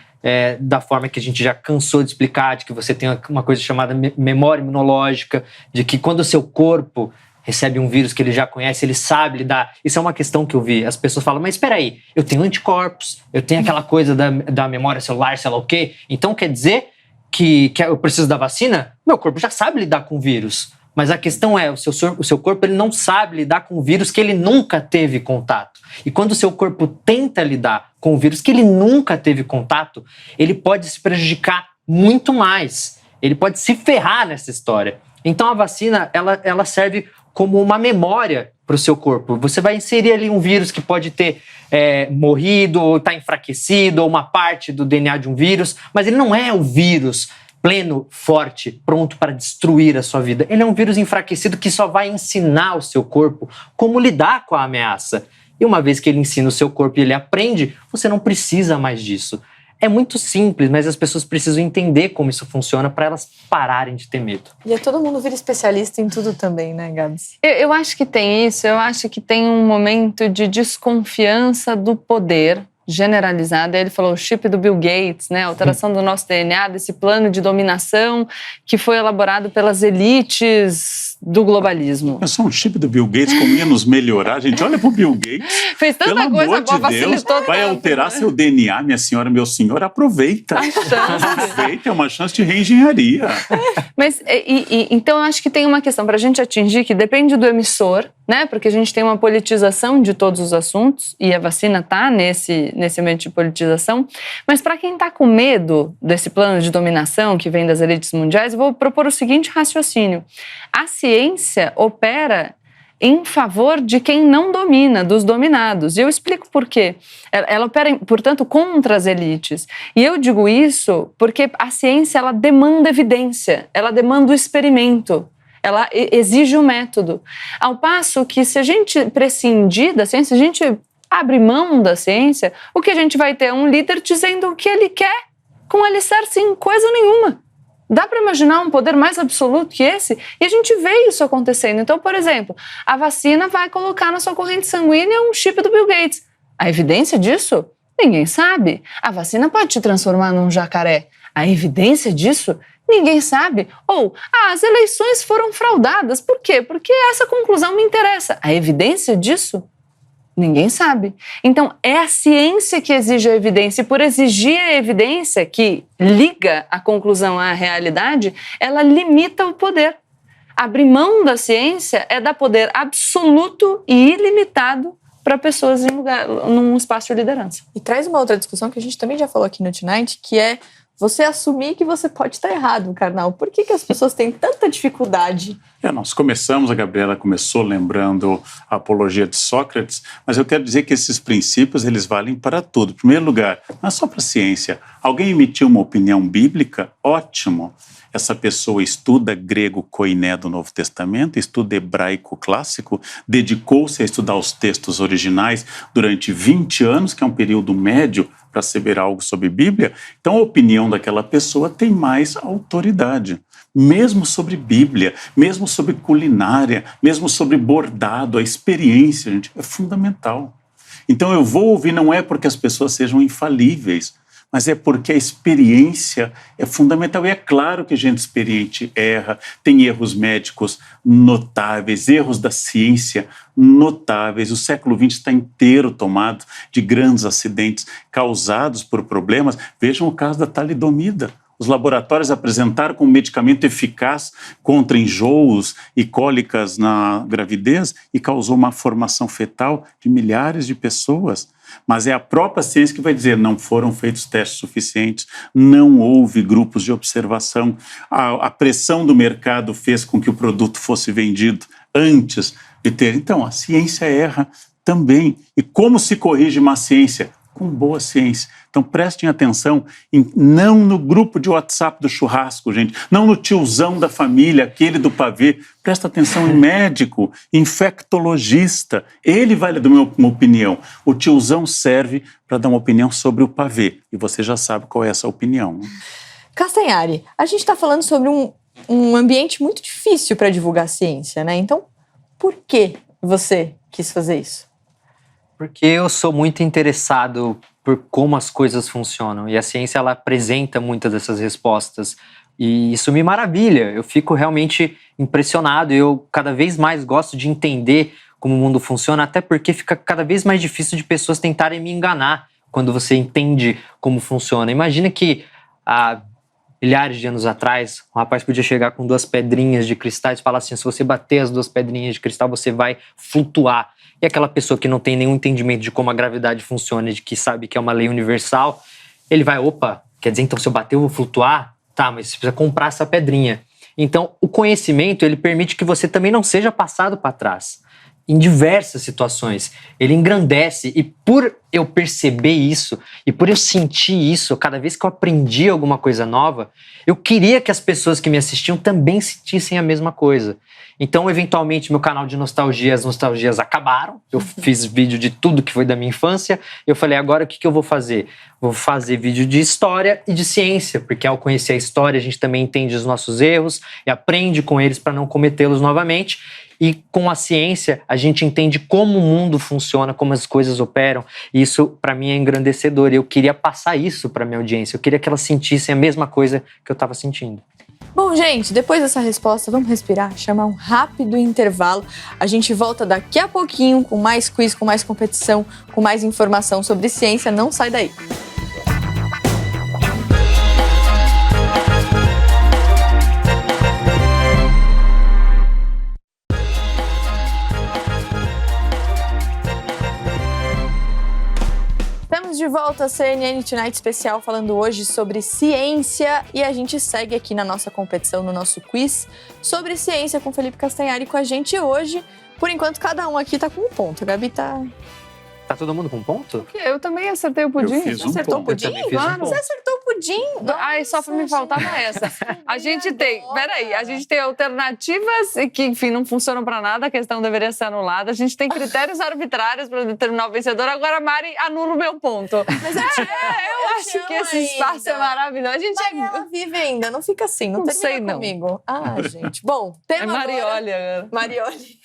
da forma que a gente já cansou de explicar, de que você tem uma coisa chamada memória imunológica, de que quando o seu corpo recebe um vírus que ele já conhece, ele sabe lidar. Isso é uma questão que eu vi. As pessoas falam, mas espera aí, eu tenho anticorpos, eu tenho aquela coisa da memória celular, sei lá o quê, então quer dizer que eu preciso da vacina? Meu corpo já sabe lidar com o vírus. Mas a questão é, o seu corpo ele não sabe lidar com o vírus que ele nunca teve contato. E quando o seu corpo tenta lidar com o vírus que ele nunca teve contato, ele pode se prejudicar muito mais. Ele pode se ferrar nessa história. Então a vacina, ela serve como uma memória para o seu corpo. Você vai inserir ali um vírus que pode ter morrido, ou está enfraquecido, ou uma parte do DNA de um vírus, mas ele não é o vírus pleno, forte, pronto para destruir a sua vida. Ele é um vírus enfraquecido que só vai ensinar o seu corpo como lidar com a ameaça. E uma vez que ele ensina o seu corpo e ele aprende, você não precisa mais disso. É muito simples, mas as pessoas precisam entender como isso funciona para elas pararem de ter medo. E todo mundo vira especialista em tudo também, né, Gabs? Eu acho que tem isso, eu acho que tem um momento de desconfiança do poder generalizada. Ele falou o chip do Bill Gates, né, a alteração do nosso DNA, desse plano de dominação que foi elaborado pelas elites do globalismo. É só um chip do Bill Gates, como ia nos melhorar, gente. Olha pro Bill Gates. Fez tanta Pelo coisa amor boa, de Deus, facilitou vai tanto, alterar né? seu DNA, minha senhora, meu senhor, aproveita. A chance. Aproveita, é uma chance de reengenharia. Mas, então, eu acho que tem uma questão para a gente atingir que depende do emissor, né? Porque a gente tem uma politização de todos os assuntos e a vacina está nesse ambiente de politização. Mas para quem está com medo desse plano de dominação que vem das elites mundiais, eu vou propor o seguinte raciocínio. A ciência opera em favor de quem não domina, dos dominados. E eu explico por quê. Ela opera, portanto, contra as elites. E eu digo isso porque a ciência ela demanda evidência, ela demanda o experimento, ela exige o método. Ao passo que se a gente prescindir da ciência, se a gente abre mão da ciência, o que a gente vai ter é um líder dizendo o que ele quer, com alicerce em coisa nenhuma. Dá para imaginar um poder mais absoluto que esse? E a gente vê isso acontecendo. Então, por exemplo, a vacina vai colocar na sua corrente sanguínea um chip do Bill Gates. A evidência disso? Ninguém sabe. A vacina pode te transformar num jacaré. A evidência disso? Ninguém sabe. Ou, as eleições foram fraudadas. Por quê? Porque essa conclusão me interessa. A evidência disso? Ninguém sabe. Então, é a ciência que exige a evidência. E por exigir a evidência que liga a conclusão à realidade, ela limita o poder. Abrir mão da ciência é dar poder absoluto e ilimitado para pessoas num espaço de liderança. E traz uma outra discussão que a gente também já falou aqui no Tonight, que é você assumir que você pode estar errado, Karnal. Por que as pessoas têm tanta dificuldade? Nós começamos, a Gabriela começou lembrando a apologia de Sócrates, mas eu quero dizer que esses princípios, eles valem para tudo. Em primeiro lugar, não é só para a ciência. Alguém emitiu uma opinião bíblica? Ótimo. Essa pessoa estuda grego koiné do Novo Testamento, estuda hebraico clássico, dedicou-se a estudar os textos originais durante 20 anos, que é um período médio para saber algo sobre Bíblia. Então a opinião daquela pessoa tem mais autoridade. Mesmo sobre Bíblia, mesmo sobre culinária, mesmo sobre bordado, a experiência, gente, é fundamental. Então eu vou ouvir, não é porque as pessoas sejam infalíveis, mas é porque a experiência é fundamental. E é claro que gente experiente erra, tem erros médicos notáveis, erros da ciência notáveis. O século XX está inteiro tomado de grandes acidentes causados por problemas. Vejam o caso da talidomida. Os laboratórios apresentaram como medicamento eficaz contra enjoos e cólicas na gravidez e causou uma formação fetal de milhares de pessoas. Mas é a própria ciência que vai dizer não foram feitos testes suficientes, não houve grupos de observação, a pressão do mercado fez com que o produto fosse vendido antes de ter. Então, a ciência erra também. E como se corrige má ciência? Com boa ciência. Então prestem atenção, não no grupo de WhatsApp do churrasco, gente, não no tiozão da família, aquele do pavê. Presta atenção em médico, infectologista. Ele vai dar uma opinião. O tiozão serve para dar uma opinião sobre o pavê. E você já sabe qual é essa opinião. Castanhari, a gente está falando sobre um ambiente muito difícil para divulgar ciência, né? Então, por que você quis fazer isso? Porque eu sou muito interessado por como as coisas funcionam e a ciência ela apresenta muitas dessas respostas e isso me maravilha, eu fico realmente impressionado e eu cada vez mais gosto de entender como o mundo funciona, até porque fica cada vez mais difícil de pessoas tentarem me enganar quando você entende como funciona. Imagina que há milhares de anos atrás, um rapaz podia chegar com 2 pedrinhas de cristal e falar assim, se você bater as 2 pedrinhas de cristal, você vai flutuar. E aquela pessoa que não tem nenhum entendimento de como a gravidade funciona, de que sabe que é uma lei universal, ele vai, opa, quer dizer, então se eu bater eu vou flutuar? Tá, mas você precisa comprar essa pedrinha. Então, o conhecimento, ele permite que você também não seja passado para trás. Em diversas situações. Ele engrandece, e por eu perceber isso, e por eu sentir isso, cada vez que eu aprendi alguma coisa nova, eu queria que as pessoas que me assistiam também sentissem a mesma coisa. Então, eventualmente, meu canal de nostalgia, as nostalgias acabaram. Eu fiz vídeo de tudo que foi da minha infância. Eu falei, agora o que eu vou fazer? Vou fazer vídeo de história e de ciência, porque ao conhecer a história, a gente também entende os nossos erros e aprende com eles para não cometê-los novamente. E com a ciência, a gente entende como o mundo funciona, como as coisas operam. E isso, para mim, é engrandecedor. E eu queria passar isso para minha audiência. Eu queria que elas sentissem a mesma coisa que eu estava sentindo. Bom, gente, depois dessa resposta, vamos respirar, chamar um rápido intervalo. A gente volta daqui a pouquinho com mais quiz, com mais competição, com mais informação sobre ciência. Não sai daí. De volta a CNN Tonight especial, falando hoje sobre ciência, e a gente segue aqui na nossa competição, no nosso quiz sobre ciência com Felipe Castanhari com a gente hoje. Por enquanto, cada um aqui tá com um ponto. A Gabi tá... Tá todo mundo com ponto? Eu também acertei o pudim. Eu fiz Você acertou o pudim? Claro. Você acertou o pudim? Ai, só me faltava essa. A gente tem, peraí, a gente tem alternativas que, enfim, não funcionam pra nada, a questão deveria ser anulada. A gente tem critérios arbitrários pra determinar o vencedor. Agora a Mari anula o meu ponto. Mas eu acho que esse espaço é maravilhoso. A gente ela vive ainda, não fica assim, não termina sei, não. comigo. Ah, gente. Bom, tema Marioli agora. Marioli.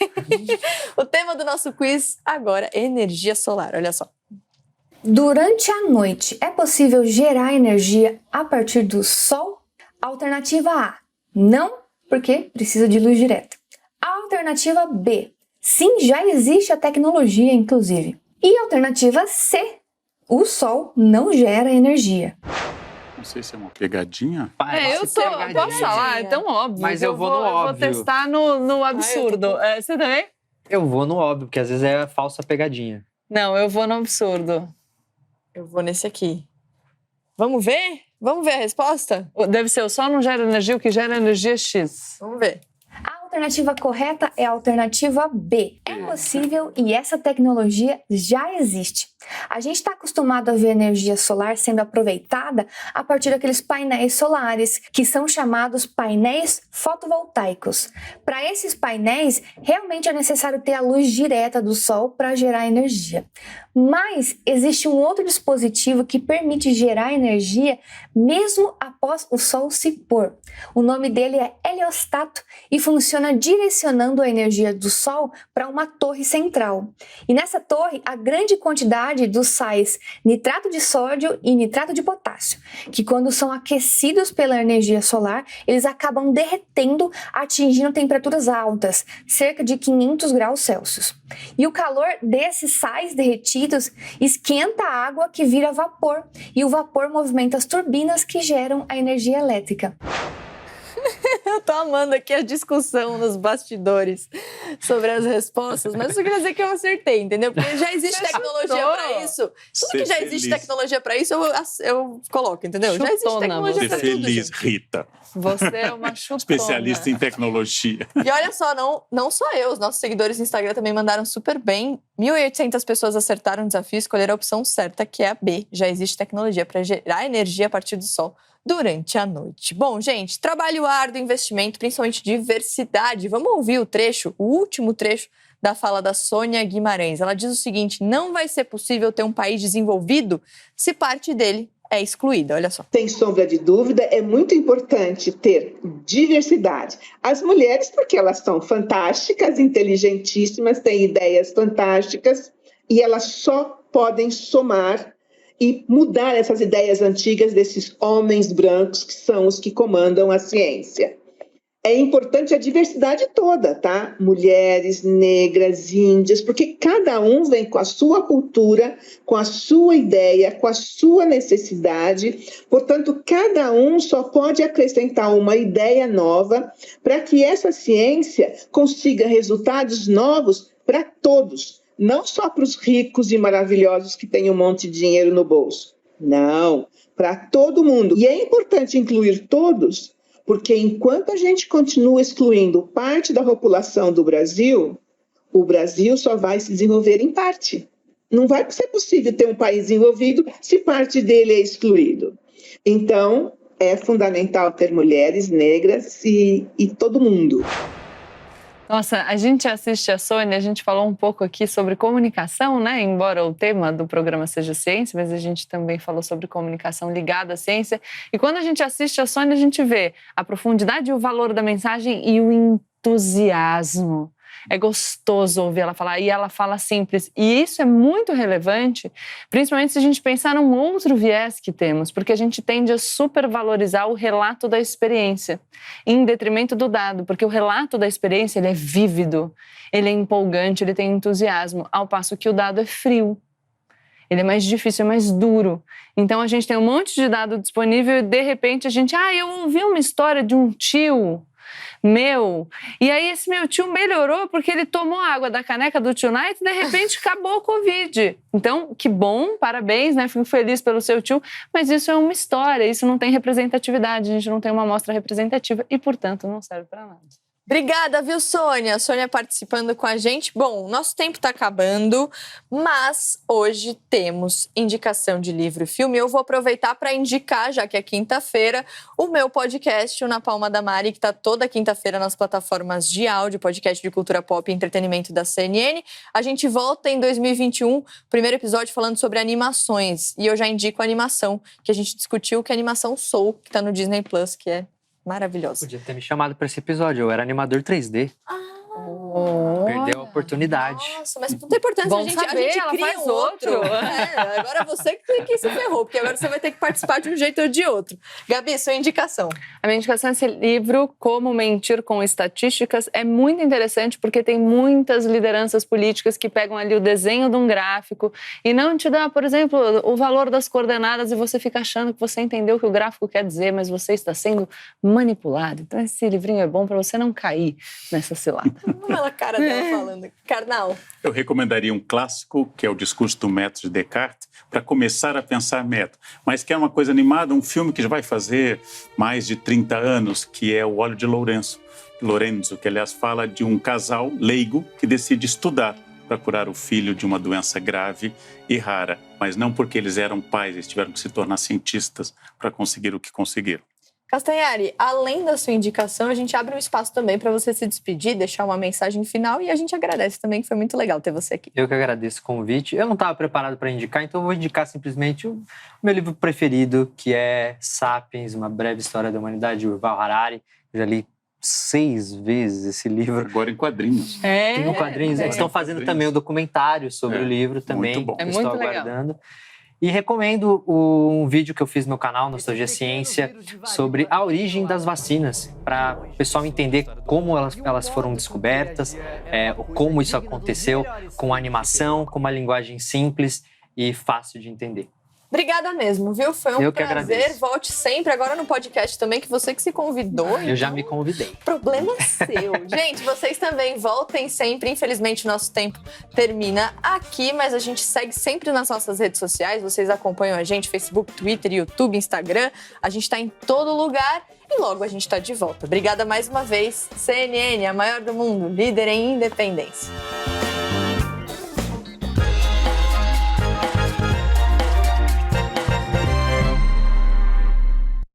O tema do nosso quiz agora, energia solar. Olha só. Durante a noite, é possível gerar energia a partir do Sol? Alternativa A, não, porque precisa de luz direta. Alternativa B, sim, já existe a tecnologia, inclusive. E alternativa C, o Sol não gera energia. Não sei se é uma pegadinha. Eu posso falar, é tão óbvio. Mas eu vou no óbvio. Eu vou testar no absurdo. Você também? Eu vou no óbvio, porque às vezes é falsa pegadinha. Não, eu vou no absurdo. Eu vou nesse aqui. Vamos ver? Vamos ver a resposta? Deve ser o Sol não gera energia, o que gera energia é X. Vamos ver. A alternativa correta é a alternativa B. É possível e essa tecnologia já existe. A gente está acostumado a ver a energia solar sendo aproveitada a partir daqueles painéis solares, que são chamados painéis fotovoltaicos. Para esses painéis, realmente é necessário ter a luz direta do Sol para gerar energia. Mas existe um outro dispositivo que permite gerar energia mesmo após o Sol se pôr. O nome dele é heliostato e funciona direcionando a energia do Sol para uma torre central. E nessa torre, a grande quantidade dos sais nitrato de sódio e nitrato de potássio, que quando são aquecidos pela energia solar, eles acabam derretendo, atingindo temperaturas altas, cerca de 500 graus Celsius. E o calor desses sais derretidos esquenta a água que vira vapor, e o vapor movimenta as turbinas que geram a energia elétrica. Eu tô amando aqui a discussão nos bastidores sobre as respostas, mas isso quer dizer que eu acertei, entendeu? Porque já existe tecnologia pra isso. Tudo que já existe tecnologia pra isso, eu coloco, entendeu? Já existe tecnologia pra tudo. Feliz, Rita. Você é uma chutona. Especialista em tecnologia. E olha só, não só eu, os nossos seguidores no Instagram também mandaram super bem. 1.800 pessoas acertaram o desafio e escolheram a opção certa, que é a B. Já existe tecnologia para gerar energia a partir do Sol durante a noite. Bom, gente, trabalho árduo, investimento, principalmente diversidade. Vamos ouvir o trecho, o último trecho da fala da Sônia Guimarães. Ela diz o seguinte: não vai ser possível ter um país desenvolvido se parte dele é excluída. Olha só. Sem sombra de dúvida, é muito importante ter diversidade. As mulheres, porque elas são fantásticas, inteligentíssimas, têm ideias fantásticas e elas só podem somar e mudar essas ideias antigas desses homens brancos que são os que comandam a ciência. é importante a diversidade toda, tá? Mulheres, negras, índias, porque cada um vem com a sua cultura, com a sua ideia, com a sua necessidade. Portanto, cada um só pode acrescentar uma ideia nova para que essa ciência consiga resultados novos para todos, não só para os ricos e maravilhosos que têm um monte de dinheiro no bolso. Não, para todo mundo. E é importante incluir todos, porque enquanto a gente continua excluindo parte da população do Brasil, o Brasil só vai se desenvolver em parte. Não vai ser possível ter um país desenvolvido se parte dele é excluído. Então, é fundamental ter mulheres, negras e todo mundo. Nossa, a gente assiste a Sônia, a gente falou um pouco aqui sobre comunicação, né? Embora o tema do programa seja ciência, mas a gente também falou sobre comunicação ligada à ciência. E quando a gente assiste a Sônia, a gente vê a profundidade e o valor da mensagem e o entusiasmo. É gostoso ouvir ela falar, e ela fala simples. E isso é muito relevante, principalmente se a gente pensar num outro viés que temos, porque a gente tende a supervalorizar o relato da experiência, em detrimento do dado, porque o relato da experiência ele é vívido, ele é empolgante, ele tem entusiasmo, ao passo que o dado é frio. Ele é mais difícil, é mais duro. Então a gente tem um monte de dado disponível e de repente a gente, eu ouvi uma história de um tio meu, e aí esse meu tio melhorou porque ele tomou água da caneca do Tio Night e de repente acabou o Covid. Então, que bom, parabéns, né? Fico feliz pelo seu tio, mas isso é uma história, isso não tem representatividade, a gente não tem uma amostra representativa e, portanto, não serve para nada. Obrigada, viu, Sônia? A Sônia participando com a gente. Bom, nosso tempo está acabando, mas hoje temos indicação de livro e filme. Eu vou aproveitar para indicar, já que é quinta-feira, o meu podcast, o Na Palma da Mari, que está toda quinta-feira nas plataformas de áudio, podcast de cultura pop e entretenimento da CNN. A gente volta em 2021, primeiro episódio falando sobre animações. E eu já indico a animação que a gente discutiu, que é a animação Soul, que está no Disney Plus, que é maravilhosa. Podia ter me chamado para esse episódio, eu era animador 3D. Perdeu a oportunidade. Nossa, mas não tem importância, Bom a gente saber, ela cria faz um outro. Agora você que se ferrou, porque agora você vai ter que participar de um jeito ou de outro. Gabi, sua indicação. A minha indicação é esse livro, Como Mentir com Estatísticas. É muito interessante porque tem muitas lideranças políticas que pegam ali o desenho de um gráfico e não te dá, por exemplo, o valor das coordenadas e você fica achando que você entendeu o que o gráfico quer dizer, mas você está sendo manipulado. Então esse livrinho é bom para você não cair nessa cilada. Olha a cara dela falando. Karnal. Eu recomendaria um clássico, que é o Discurso do Método de Descartes, para começar a pensar método. Mas que é uma coisa animada, um filme que já vai fazer mais de 30 anos, que é O Óleo de Lourenço, que aliás fala de um casal leigo que decide estudar para curar o filho de uma doença grave e rara. Mas não porque eles eram pais, eles tiveram que se tornar cientistas para conseguir o que conseguiram. Castanhari, além da sua indicação, a gente abre um espaço também para você se despedir, deixar uma mensagem final e a gente agradece também, que foi muito legal ter você aqui. Eu que agradeço o convite. Eu não estava preparado para indicar, então eu vou indicar simplesmente o meu livro preferido, que é Sapiens, Uma Breve História da Humanidade, de Yuval Harari. Eu já li 6 vezes esse livro. Agora em quadrinhos. Tem quadrinhos. Eles estão fazendo também um documentário sobre o livro também. Muito bom. É Estou muito legal. aguardando. E recomendo um vídeo que eu fiz no meu canal, Nostalgia Ciência, sobre a origem das vacinas, para o pessoal entender como elas foram descobertas, como isso aconteceu, com animação, com uma linguagem simples e fácil de entender. Obrigada mesmo, viu? Foi um Eu que prazer. agradeço. Volte sempre, agora no podcast também, que você que se convidou. Eu já me convidei. Problema seu. Gente, vocês também voltem sempre. Infelizmente, o nosso tempo termina aqui, mas a gente segue sempre nas nossas redes sociais. Vocês acompanham a gente, Facebook, Twitter, YouTube, Instagram. A gente está em todo lugar e logo a gente está de volta. Obrigada mais uma vez. CNN, a maior do mundo, líder em independência.